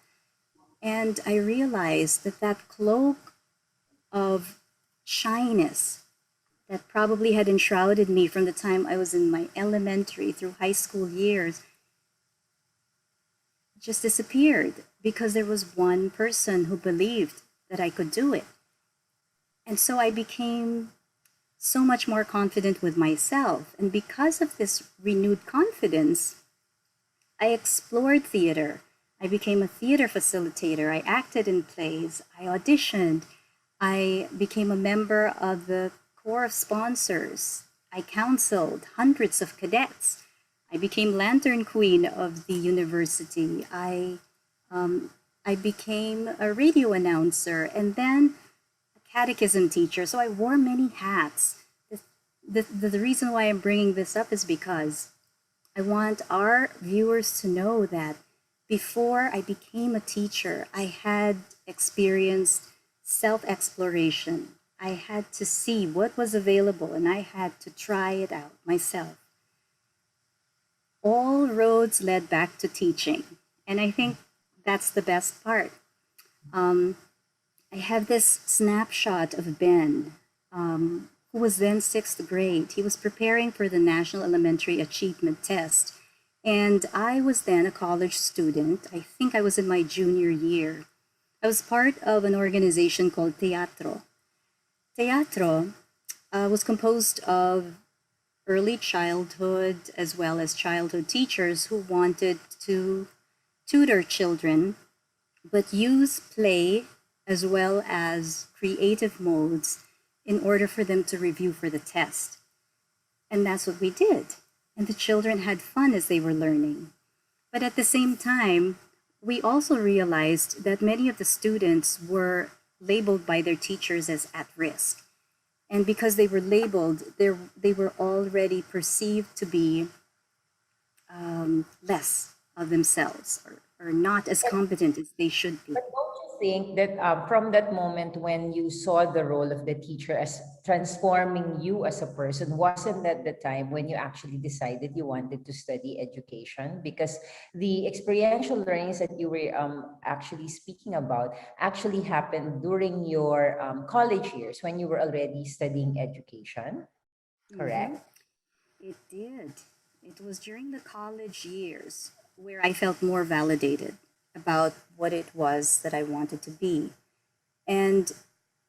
And I realized that that cloak of shyness that probably had enshrouded me from the time I was in my elementary through high school years just disappeared because there was one person who believed that I could do it. And so I became so much more confident with myself. And because of this renewed confidence, I explored theater. I became a theater facilitator. I acted in plays. I auditioned. I became a member of the corps of sponsors. I counseled hundreds of cadets. I became Lantern Queen of the university. I became a radio announcer and then a catechism teacher. So I wore many hats. The reason why I'm bringing this up is because I want our viewers to know that before I became a teacher, I had experienced self-exploration. I had to see what was available and I had to try it out myself. All roads led back to teaching. And I think that's the best part. I have this snapshot of Ben, who was then sixth grade. He was preparing for the National Elementary Achievement Test. And I was then a college student. I think I was in my junior year. I was part of an organization called Teatro. Teatro was composed of early childhood as well as childhood teachers who wanted to tutor children, but use play as well as creative modes in order for them to review for the test. And that's what we did. And the children had fun as they were learning. But at the same time, we also realized that many of the students were labeled by their teachers as at risk. And because they were labeled, they were already perceived to be less of themselves or not as competent as they should be. But don't you think that from that moment when you saw the role of the teacher as transforming you as a person, wasn't that the time when you actually decided you wanted to study education? Because the experiential learnings that you were actually speaking about actually happened during your college years when you were already studying education, correct? It did. It was during the college years where I felt more validated about what it was that I wanted to be. And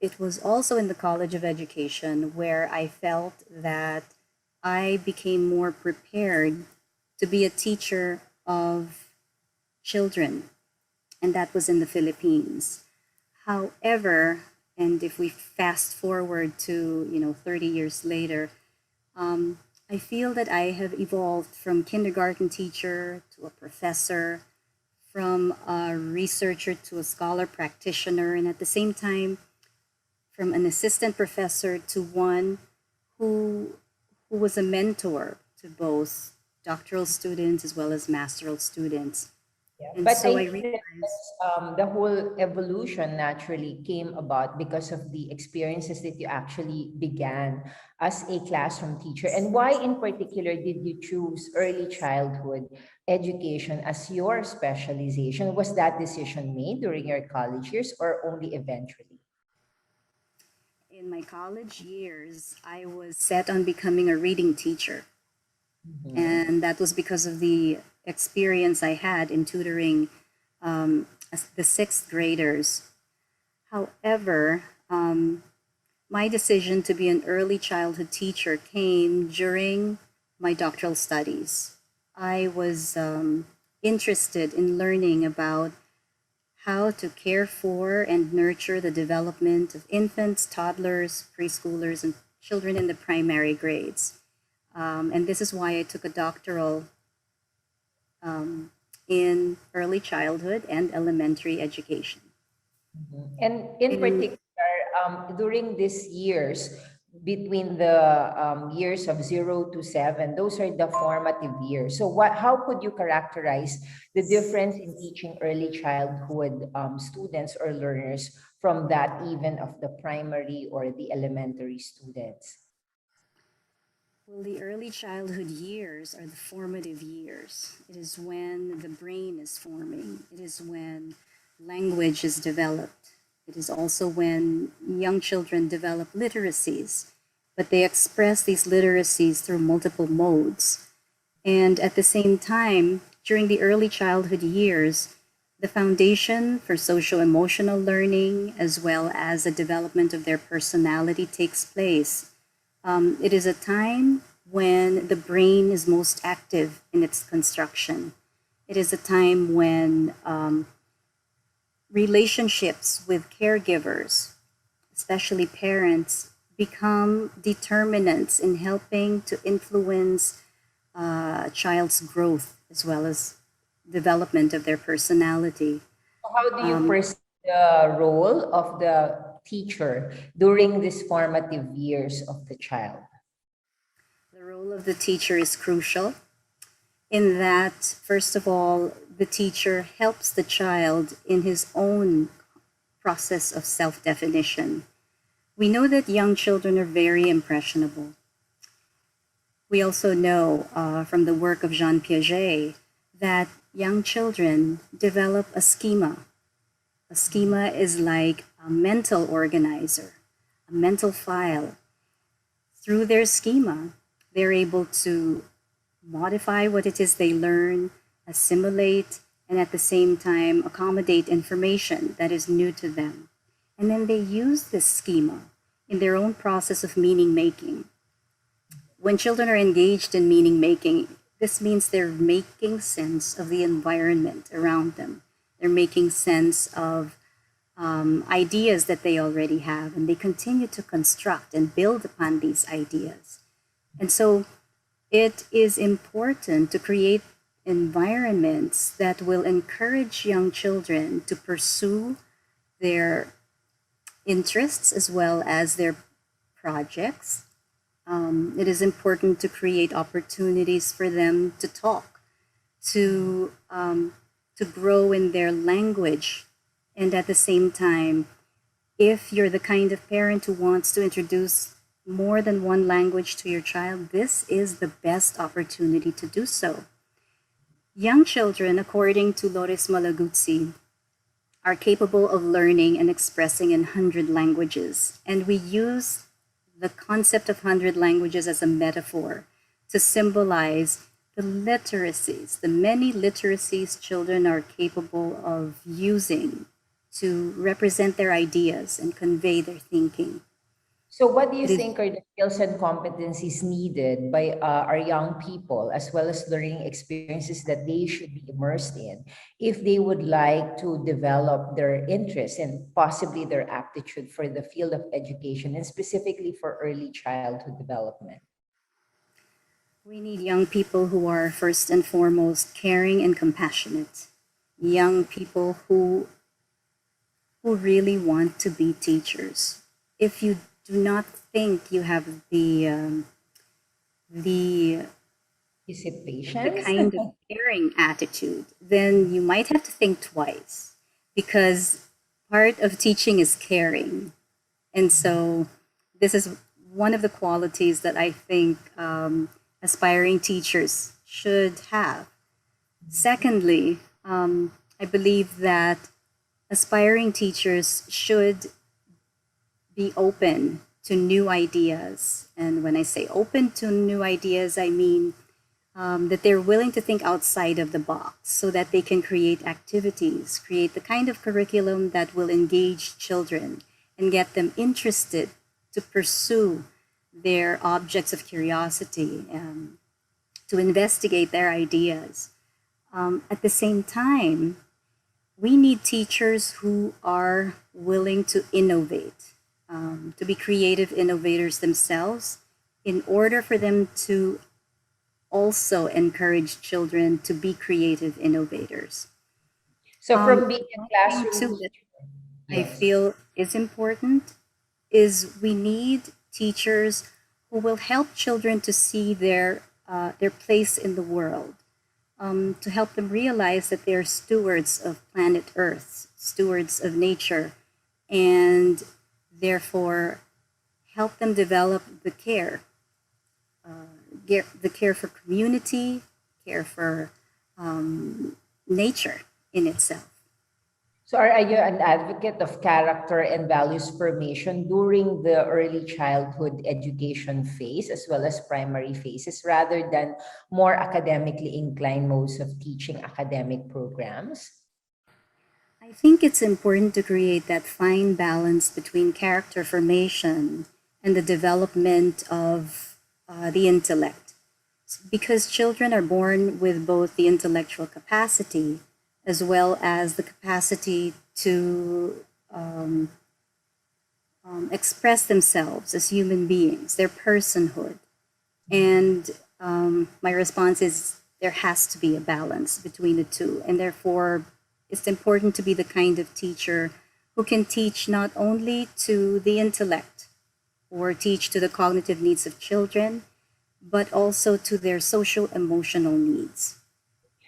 it was also in the College of Education where I felt that I became more prepared to be a teacher of children, and that was in the Philippines. However, and if we fast forward to 30 years later, I feel that I have evolved from kindergarten teacher to a professor, from a researcher to a scholar practitioner, and at the same time, from an assistant professor to one who was a mentor to both doctoral students as well as masteral students. Yeah. And But so I I think that realized, the whole evolution naturally came about because of the experiences that you actually began as a classroom teacher. And why, in particular, did you choose early childhood education as your specialization? Was that decision made during your college years or only eventually? in my college years, I was set on becoming a reading teacher. Mhm. And that was because of the experience I had in tutoring the sixth graders. However, my decision to be an early childhood teacher came during my doctoral studies. I was interested in learning about how to care for and nurture the development of infants, toddlers, preschoolers, and children in the primary grades. And this is why I took a doctoral in early childhood and elementary education. And in And particular, during these years, between the years of 0 to 7, those are the formative years. So how could you characterize the difference in teaching early childhood students or learners from that even of the primary or the elementary students? well, the early childhood years are the formative years. It is when the brain is forming, it is when language is developed. It is also when young children develop literacies, but they express these literacies through multiple modes. And at the same time, during the early childhood years, the foundation for social emotional learning as well as the development of their personality takes place. It is a time when the brain is most active in its construction. It is a time when relationships with caregivers, especially parents, become determinants in helping to influence a child's growth as well as development of their personality. How do you perceive the role of the teacher during these formative years of the child? The role of the teacher is crucial in that, first of all, the teacher helps the child in his own process of self definition. We know that young children are very impressionable. We also know from the work of Jean Piaget that young children develop a schema. A schema is like a mental organizer, a mental file. Through their schema, they're able to modify what it is they learn, assimilate, and at the same time accommodate information that is new to them. And then they use this schema in their own process of meaning making. When children are engaged in meaning making, this means they're making sense of the environment around them. They're making sense of ideas that they already have, and they continue to construct and build upon these ideas. And so it is important to create environments that will encourage young children to pursue their interests as well as their projects. It is important to create opportunities for them to talk, to grow in their language, and at the same time, if you're the kind of parent who wants to introduce more than one language to your child, this is the best opportunity to do so. Young children, according to Loris Malaguzzi, are capable of learning and expressing in 100 languages. And we use the concept of 100 languages as a metaphor to symbolize the literacies, the many literacies children are capable of using to represent their ideas and convey their thinking. So, what do you It is think are the skills and competencies needed by our young people, as well as learning experiences that they should be immersed in, if they would like to develop their interest and possibly their aptitude for the field of education, and specifically for early childhood development? We need young people who are first and foremost caring and compassionate. Young people who really want to be teachers. If you do not think you have the the Participations. kind of caring attitude, then you might have to think twice because part of teaching is caring. And so this is one of the qualities that I think aspiring teachers should have. Secondly, I believe that aspiring teachers should be open to new ideas. And when I say open to new ideas, I mean that they're willing to think outside of the box so that they can create activities, create the kind of curriculum that will engage children and get them interested to pursue their objects of curiosity, to investigate their ideas. At the same time, we need teachers who are willing to innovate, to be creative innovators themselves, in order for them to also encourage children to be creative innovators. So from being a One thing classroom too that teacher, I yes. feel is important is we need teachers who will help children to see their place in the world, to help them realize that they're stewards of planet Earth, stewards of nature, and therefore help them develop the care for community, care for nature in itself. So are you an advocate of character and values formation during the early childhood education phase as well as primary phases rather than more academically inclined modes of teaching academic programs? I think it's important to create that fine balance between character formation and the development of the intellect. Because children are born with both the intellectual capacity as well as the capacity to express themselves as human beings, their personhood. And my response is there has to be a balance between the two. And therefore, it's important to be the kind of teacher who can teach not only to the intellect or teach to the cognitive needs of children, but also to their social emotional needs.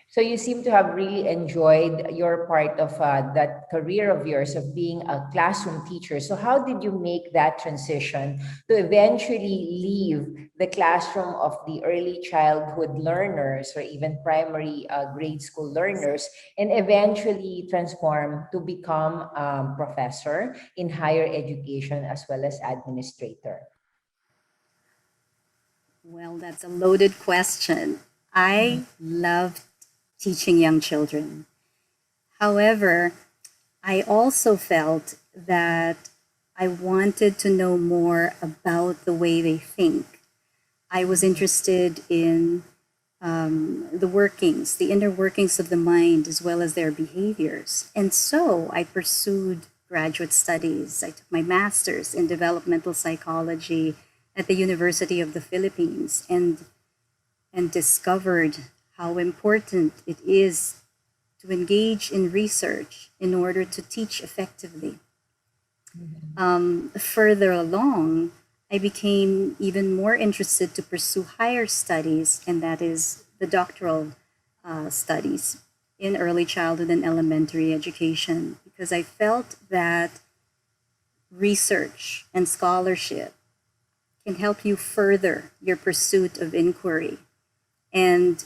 So you seem to have really enjoyed your part of that career of yours of being a classroom teacher. So how did you make that transition to eventually leave the classroom of the early childhood learners or even primary grade school learners and eventually transform to become professor in higher education as well as administrator? Well, that's a loaded question. I love teaching young children. However, I also felt that I wanted to know more about the way they think. I was interested in the workings, the inner workings of the mind, as well as their behaviors. And so I pursued graduate studies. I took my master's in developmental psychology at the University of the Philippines and discovered how important it is to engage in research in order to teach effectively. Further along, I became even more interested to pursue higher studies, and that is the doctoral studies in early childhood and elementary education, because I felt that research and scholarship can help you further your pursuit of inquiry. And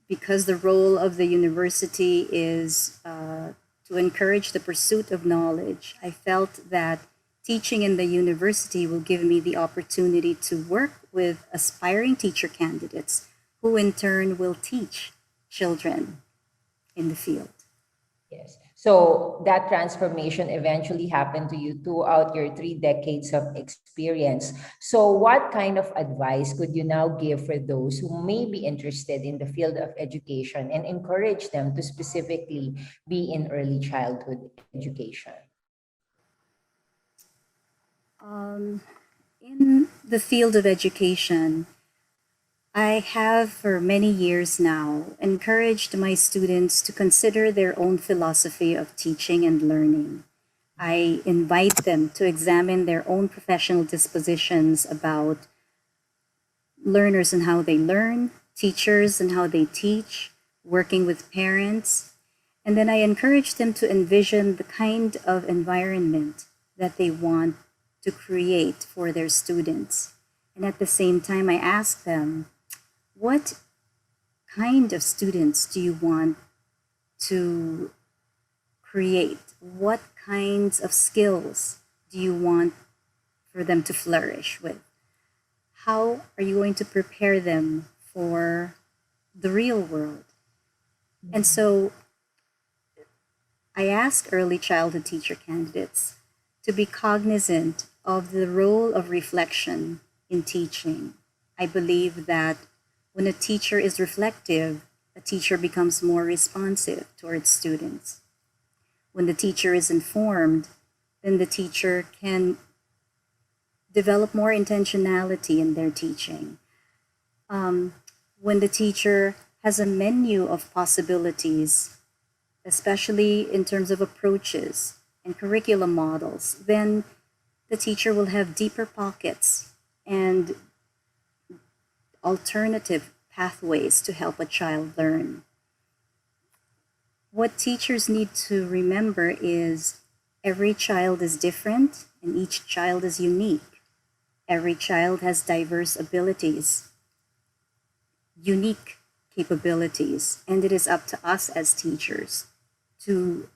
because the role of the university is to encourage the pursuit of knowledge, I felt that teaching in the university will give me the opportunity to work with aspiring teacher candidates who in turn will teach children in the field. Yes. So that transformation eventually happened to you throughout your 3 decades of experience. So what kind of advice could you now give for those who may be interested in the field of education and encourage them to specifically be in early childhood education? In the field of education, I have for many years now encouraged my students to consider their own philosophy of teaching and learning. I invite them to examine their own professional dispositions about learners and how they learn, teachers and how they teach, working with parents. And then I encourage them to envision the kind of environment that they want to create for their students. And at the same time, I ask them, what kind of students do you want to create? What kinds of skills do you want for them to flourish with? How are you going to prepare them for the real world? And so I ask early childhood teacher candidates to be cognizant of the role of reflection in teaching. I believe that when a teacher is reflective, a teacher becomes more responsive towards students. When the teacher is informed, then the teacher can develop more intentionality in their teaching. When the teacher has a menu of possibilities, especially in terms of approaches and curriculum models, then the teacher will have deeper pockets and alternative pathways to help a child learn. What teachers need to remember is every child is different and each child is unique. Every child has diverse abilities, unique capabilities, and it is up to us as teachers to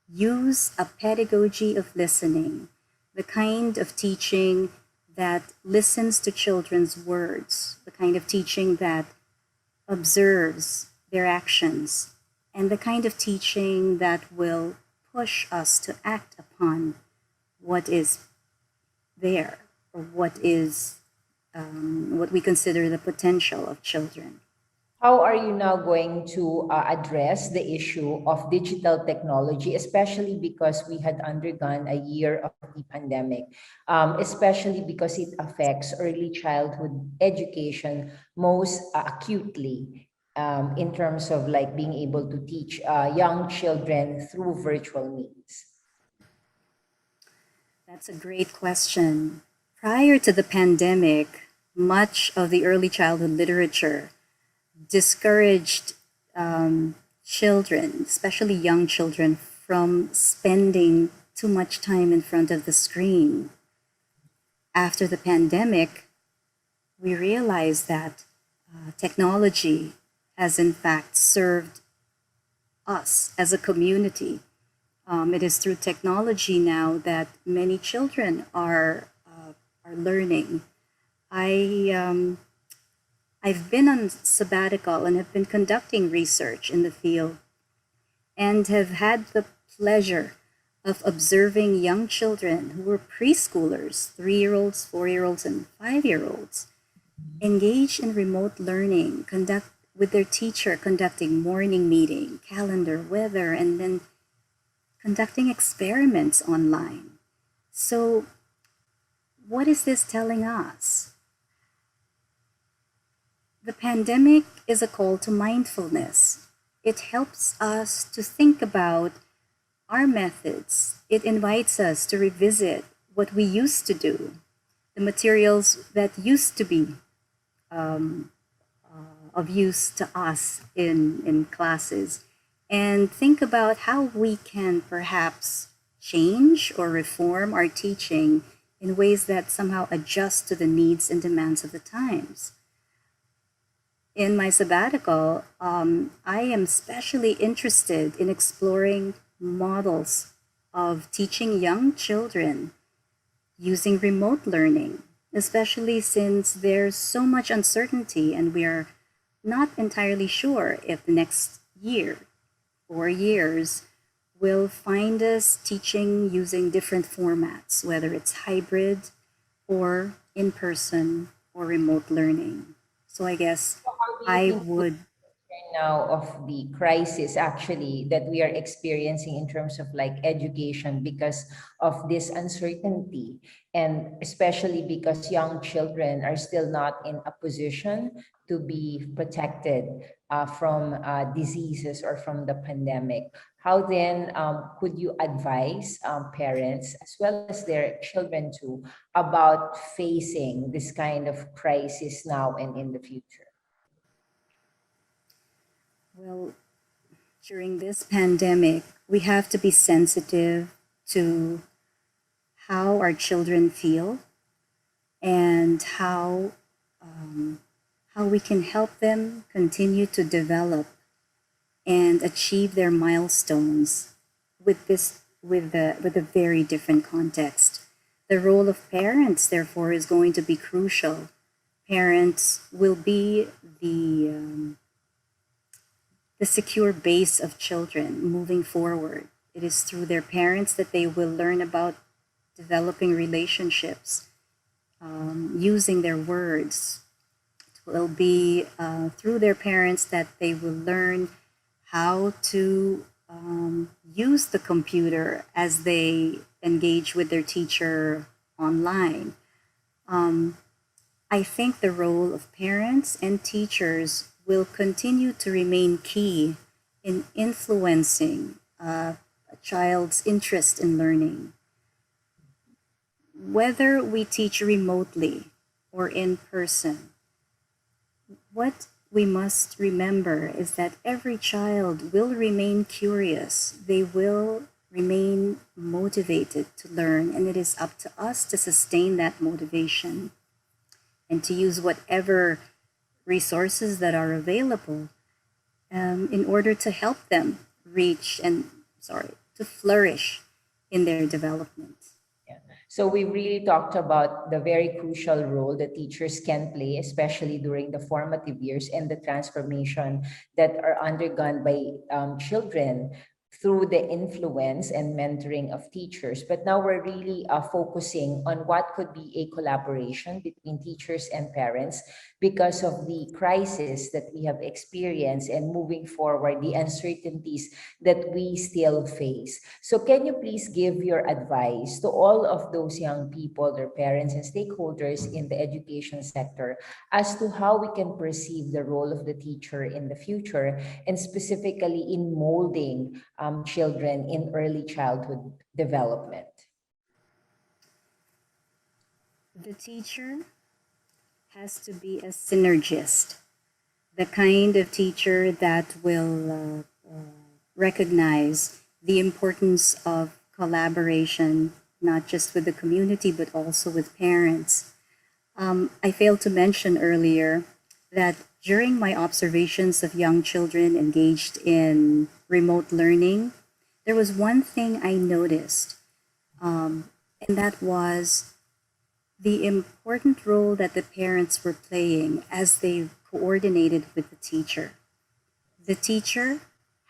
use a pedagogy of listening, the kind of teaching that listens to children's words, the kind of teaching that observes their actions, and the kind of teaching that will push us to act upon what is there, or what is what we consider the potential of children. How are you now going to address the issue of digital technology, especially because we had undergone a year of the pandemic, especially because it affects early childhood education most acutely in terms of like being able to teach young children through virtual means? That's a great question. Prior to the pandemic, much of the early childhood literature discouraged children, especially young children, from spending too much time in front of the screen. After the pandemic, we realized that technology has in fact served us as a community. It is through technology now that many children are learning. I've been on sabbatical and have been conducting research in the field and have had the pleasure of observing young children who were preschoolers, 3-year-olds, 4-year-olds, and 5-year-olds, engage in remote learning, conduct with their teacher, conducting morning meeting, calendar, weather, and then conducting experiments online. So what is this telling us? The pandemic is a call to mindfulness. It helps us to think about our methods. It invites us to revisit what we used to do, the materials that used to be of use to us in classes, and think about how we can perhaps change or reform our teaching in ways that somehow adjust to the needs and demands of the times. In my sabbatical, I am especially interested in exploring models of teaching young children using remote learning, especially since there's so much uncertainty and we are not entirely sure if the next year or years will find us teaching using different formats, whether it's hybrid or in person or remote learning. So I guess I would Now of the crisis actually that we are experiencing in terms of like education because of this uncertainty, and especially because young children are still not in a position to be protected from diseases or from the pandemic. How then could you advise parents as well as their children too about facing this kind of crisis now and in the future? Well, during this pandemic, we have to be sensitive to how our children feel and how we can help them continue to develop and achieve their milestones with a very different context. The role of parents, therefore, is going to be crucial. Parents will be the secure base of children moving forward. It is through their parents that they will learn about developing relationships, using their words. It will be through their parents that they will learn how to use the computer as they engage with their teacher online. I think the role of parents and teachers will continue to remain key in influencing a child's interest in learning. Whether we teach remotely or in person, what we must remember is that every child will remain curious. They will remain motivated to learn, and it is up to us to sustain that motivation and to use whatever resources that are available in order to help them to flourish in their development. So we really talked about the very crucial role that teachers can play, especially during the formative years and the transformation that are undergone by children through the influence and mentoring of teachers. But now we're really focusing on what could be a collaboration between teachers and parents because of the crisis that we have experienced and moving forward, the uncertainties that we still face. So can you please give your advice to all of those young people, their parents and stakeholders in the education sector as to how we can perceive the role of the teacher in the future, and specifically in molding children in early childhood development? The teacher has to be a synergist, the kind of teacher that will recognize the importance of collaboration, not just with the community, but also with parents. I failed to mention earlier that during my observations of young children engaged in remote learning, there was one thing I noticed, and that was the important role that the parents were playing as they coordinated with the teacher. The teacher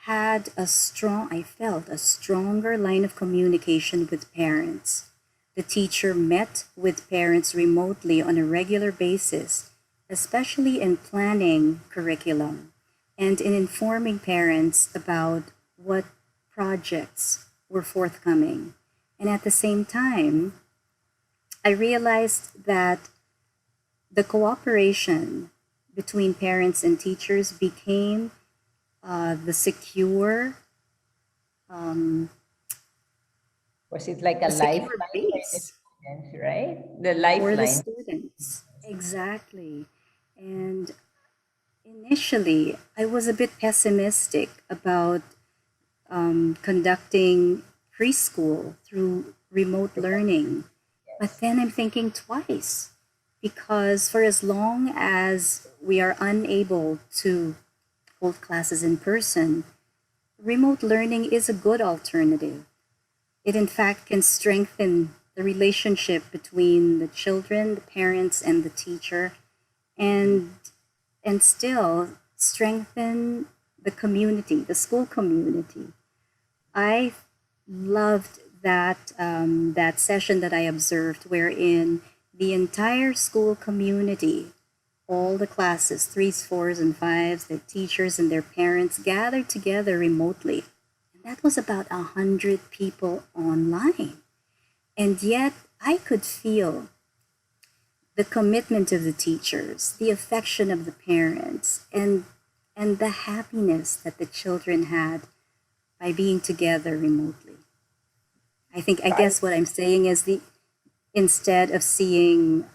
had I felt a stronger line of communication with parents. The teacher met with parents remotely on a regular basis, especially in planning curriculum and in informing parents about what projects were forthcoming. And at the same time, I realized that the cooperation between parents and teachers became the secure Was it like a the secure lifeline for the base students, right? The for the lifeline. students. Exactly. And initially, I was a bit pessimistic about conducting preschool through remote learning. But then I'm thinking twice, because for as long as we are unable to hold classes in person, remote learning is a good alternative. It, in fact, can strengthen the relationship between the children, the parents, and the teacher, and still strengthen the community, the school community. I loved that session that I observed, wherein the entire school community, all the classes, threes, fours, and fives, their teachers and their parents gathered together remotely. And that was about 100 people online. And yet I could feel the commitment of the teachers, the affection of the parents, and the happiness that the children had by being together remotely. I guess what I'm saying is instead of seeing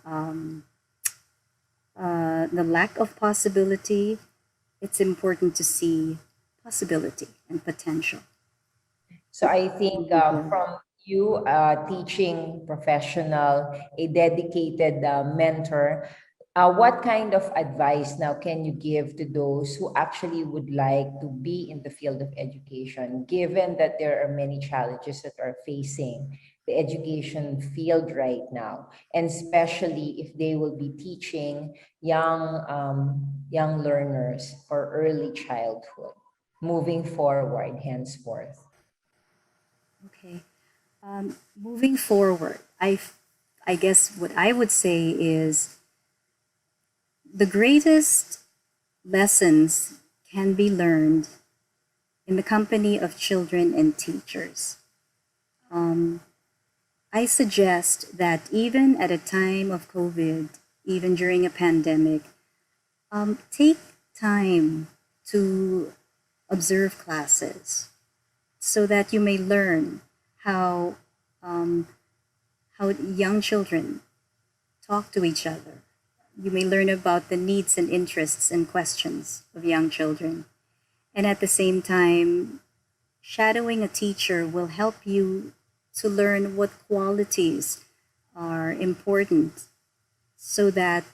the lack of possibility, it's important to see possibility and potential. So I think from you, a teaching professional, a dedicated mentor, what kind of advice now can you give to those who actually would like to be in the field of education, given that there are many challenges that are facing the education field right now, and especially if they will be teaching young learners for early childhood, moving forward henceforth? Okay. Moving forward, I guess what I would say is the greatest lessons can be learned in the company of children and teachers. I suggest that even at a time of COVID, even during a pandemic, take time to observe classes so that you may learn how how young children talk to each other. You may learn about the needs and interests and questions of young children. And at the same time, shadowing a teacher will help you to learn what qualities are important so that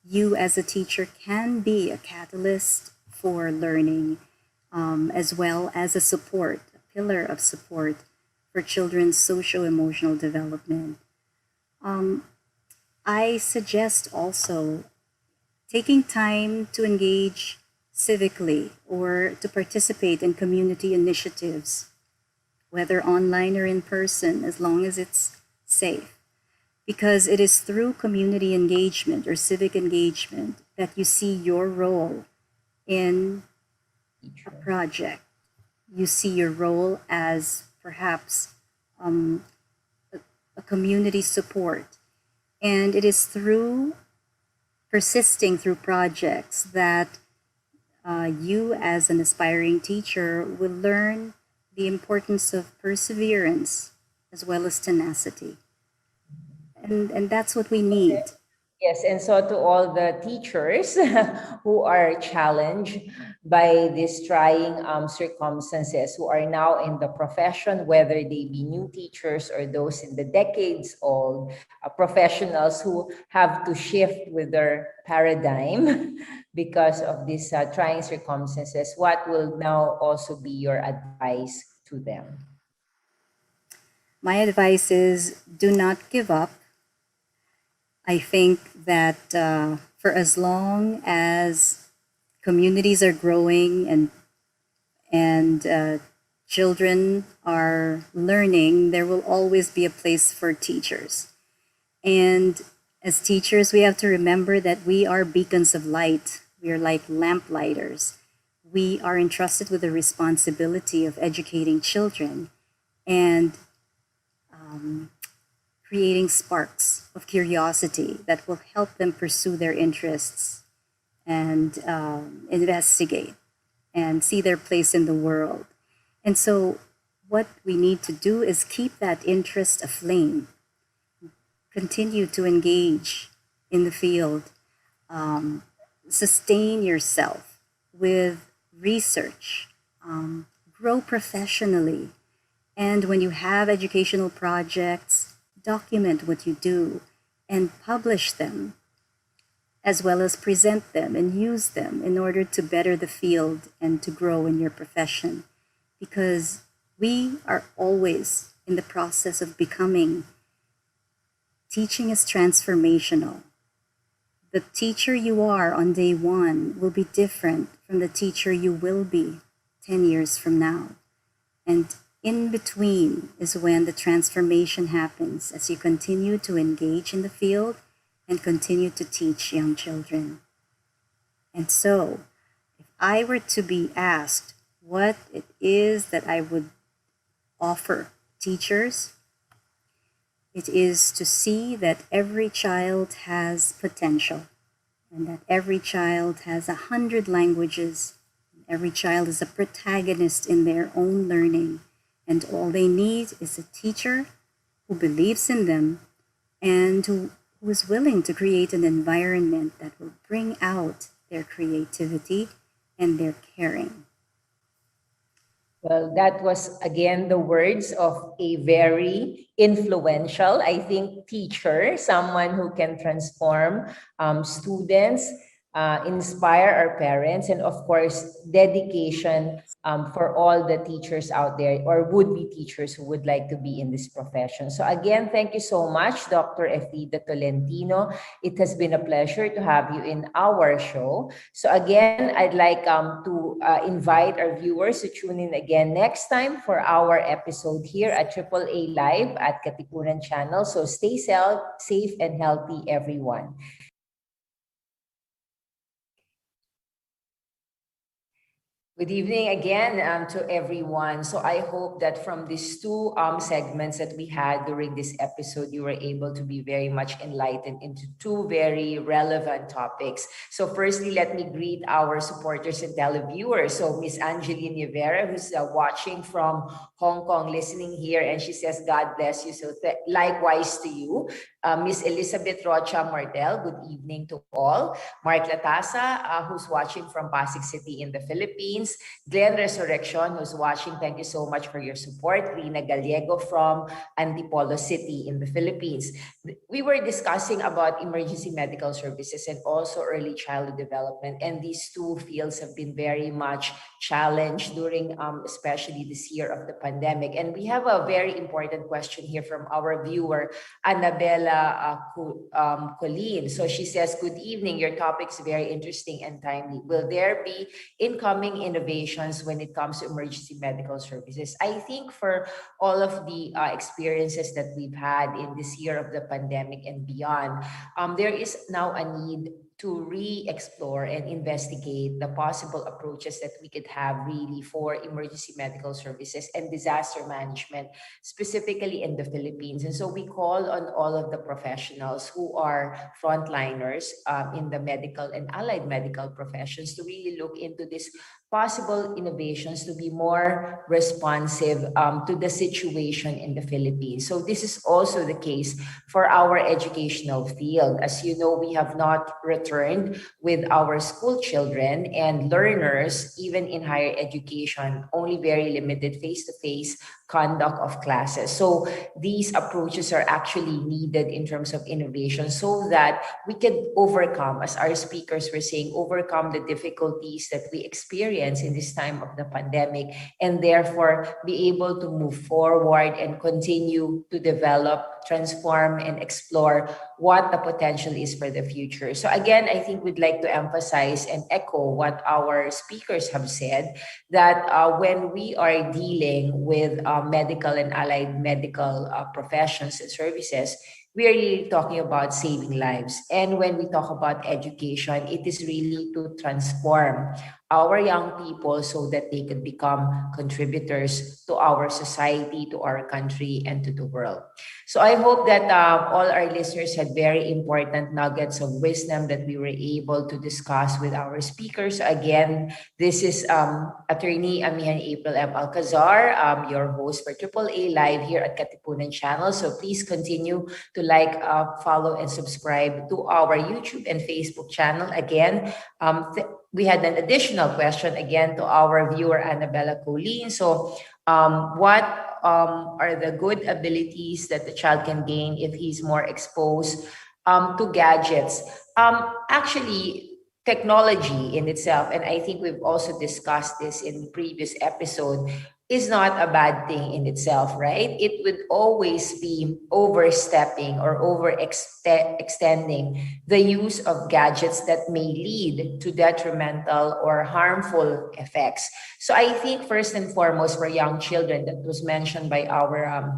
you as a teacher can be a catalyst for learning, as well as a support, a pillar of support for children's socio-emotional development. I suggest also taking time to engage civically or to participate in community initiatives, whether online or in person, as long as it's safe. Because it is through community engagement or civic engagement that you see your role in a project. You see your role as perhaps a community support. And it is through persisting through projects that you as an aspiring teacher will learn the importance of perseverance as well as tenacity. And that's what we need. Yes, and so to all the teachers who are challenged by these trying circumstances, who are now in the profession, whether they be new teachers or those in the decades old professionals who have to shift with their paradigm because of these trying circumstances, what will now also be your advice to them? My advice is do not give up. I think that for as long as communities are growing and children are learning, there will always be a place for teachers. And as teachers, we have to remember that we are beacons of light. We are like lamplighters. We are entrusted with the responsibility of educating children and creating sparks of curiosity that will help them pursue their interests and investigate and see their place in the world. And so what we need to do is keep that interest aflame, continue to engage in the field, sustain yourself with research, grow professionally. And when you have educational projects, document what you do and publish them, as well as present them and use them in order to better the field and to grow in your profession. Because we are always in the process of becoming. Teaching is transformational. The teacher you are on day one will be different from the teacher you will be 10 years from now. And in between is when the transformation happens as you continue to engage in the field and continue to teach young children. And so, if I were to be asked what it is that I would offer teachers, it is to see that every child has potential and that every child has 100 languages. Every child is a protagonist in their own learning. And all they need is a teacher who believes in them and who is willing to create an environment that will bring out their creativity, and their caring. Well, that was again the words of a very influential, I think, teacher, someone who can transform students, inspire our parents, and of course, dedication for all the teachers out there or would-be teachers who would like to be in this profession. So again, thank you so much, Dr. Efleda Tolentino. It has been a pleasure to have you in our show. So again, I'd like to invite our viewers to tune in again next time for our episode here at AAA Live at Katipunan Channel. So stay safe and healthy, everyone. Good evening again to everyone. So I hope that from these two segments that we had during this episode, you were able to be very much enlightened into two very relevant topics. So firstly, let me greet our supporters and televiewers. So Miss Angeline Rivera, who's watching from Hong Kong, listening here, and she says, God bless you. So likewise to you. Miss Elizabeth Rocha Martel, good evening to all. Mark Latasa, who's watching from Pasig City in the Philippines. Glenn Resurrection, who's watching, thank you so much for your support. Rina Gallego from Antipolo City in the Philippines. We were discussing about emergency medical services and also early childhood development, and these two fields have been very much challenged during especially this year of the pandemic. And we have a very important question here from our viewer, Annabella Colleen. So she says, good evening, your topic is very interesting and timely. Will there be incoming innovations when it comes to emergency medical services? I think for all of the experiences that we've had in this year of the pandemic and beyond, there is now a need to re-explore and investigate the possible approaches that we could have really for emergency medical services and disaster management, specifically in the Philippines. And so we call on all of the professionals who are frontliners in the medical and allied medical professions to really look into this possible innovations to be more responsive to the situation in the Philippines. So this is also the case for our educational field. As you know, we have not returned with our school children and learners, even in higher education, only very limited face-to-face conduct of classes. So these approaches are actually needed in terms of innovation so that we can overcome, as our speakers were saying, overcome the difficulties that we experience in this time of the pandemic, and therefore be able to move forward and continue to develop, transform, and explore what the potential is for the future. So again, I think we'd like to emphasize and echo what our speakers have said, that when we are dealing with medical and allied medical professions and services, we are really talking about saving lives. And when we talk about education, it is really to transform our young people so that they could become contributors to our society, to our country, and to the world. So I hope that all our listeners had very important nuggets of wisdom that we were able to discuss with our speakers. Again, this is Attorney Amihan April M. ALCAZAR, your host for AAA Live here at Katipunan Channel. So please continue to like, follow, and subscribe to our YouTube and Facebook channel. Again, we had an additional question again to our viewer, Annabella Colleen. So what are the good abilities that the child can gain if he's more exposed to gadgets? Actually, technology in itself, and I think we've also discussed this in previous episode, is not a bad thing in itself, right? It would always be overstepping or overextending the use of gadgets that may lead to detrimental or harmful effects. So I think first and foremost for young children, that was mentioned by our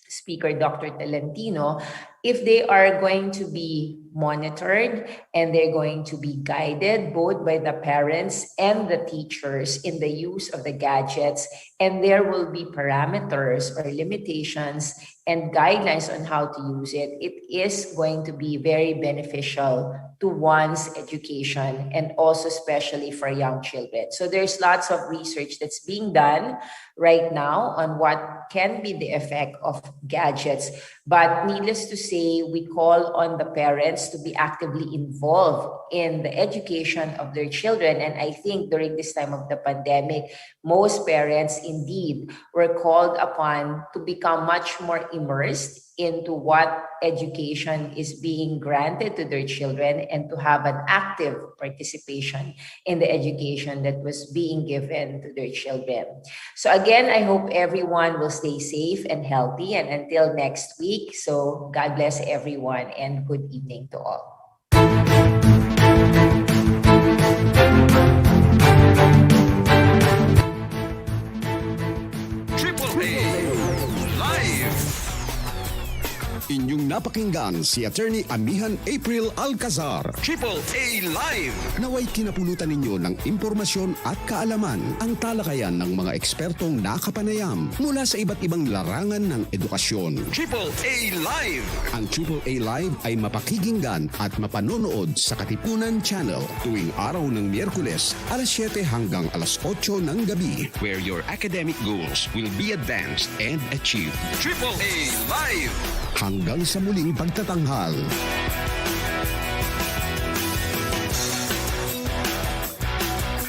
speaker, Dr. Tolentino, if they are going to be monitored and they're going to be guided both by the parents and the teachers in the use of the gadgets, and there will be parameters or limitations and guidelines on how to use it, it is going to be very beneficial to one's education and also especially for young children. So there's lots of research that's being done right now on what can be the effect of gadgets. But needless to say, we call on the parents parents to be actively involved in the education of their children. And I think during this time of the pandemic, most parents indeed were called upon to become much more immersed into what education is being granted to their children and to have an active participation in the education that was being given to their children. So again, I hope everyone will stay safe and healthy, and until next week, so God bless everyone and good evening to all. Inyong napakinggan si Attorney Amihan April Alcazar. AAA Live. Naway kinapulutan ninyo ng impormasyon at kaalaman ang talakayan ng mga ekspertong nakapanayam mula sa iba't ibang larangan ng edukasyon. AAA Live. Ang AAA Live ay mapakikinggan at mapanonood sa Katipunan Channel tuwing araw ng Miyerkules alas 7 hanggang alas 8 ng gabi. Where your academic goals will be advanced and achieved. AAA Live. Hanggang sa muling pagtatanghal.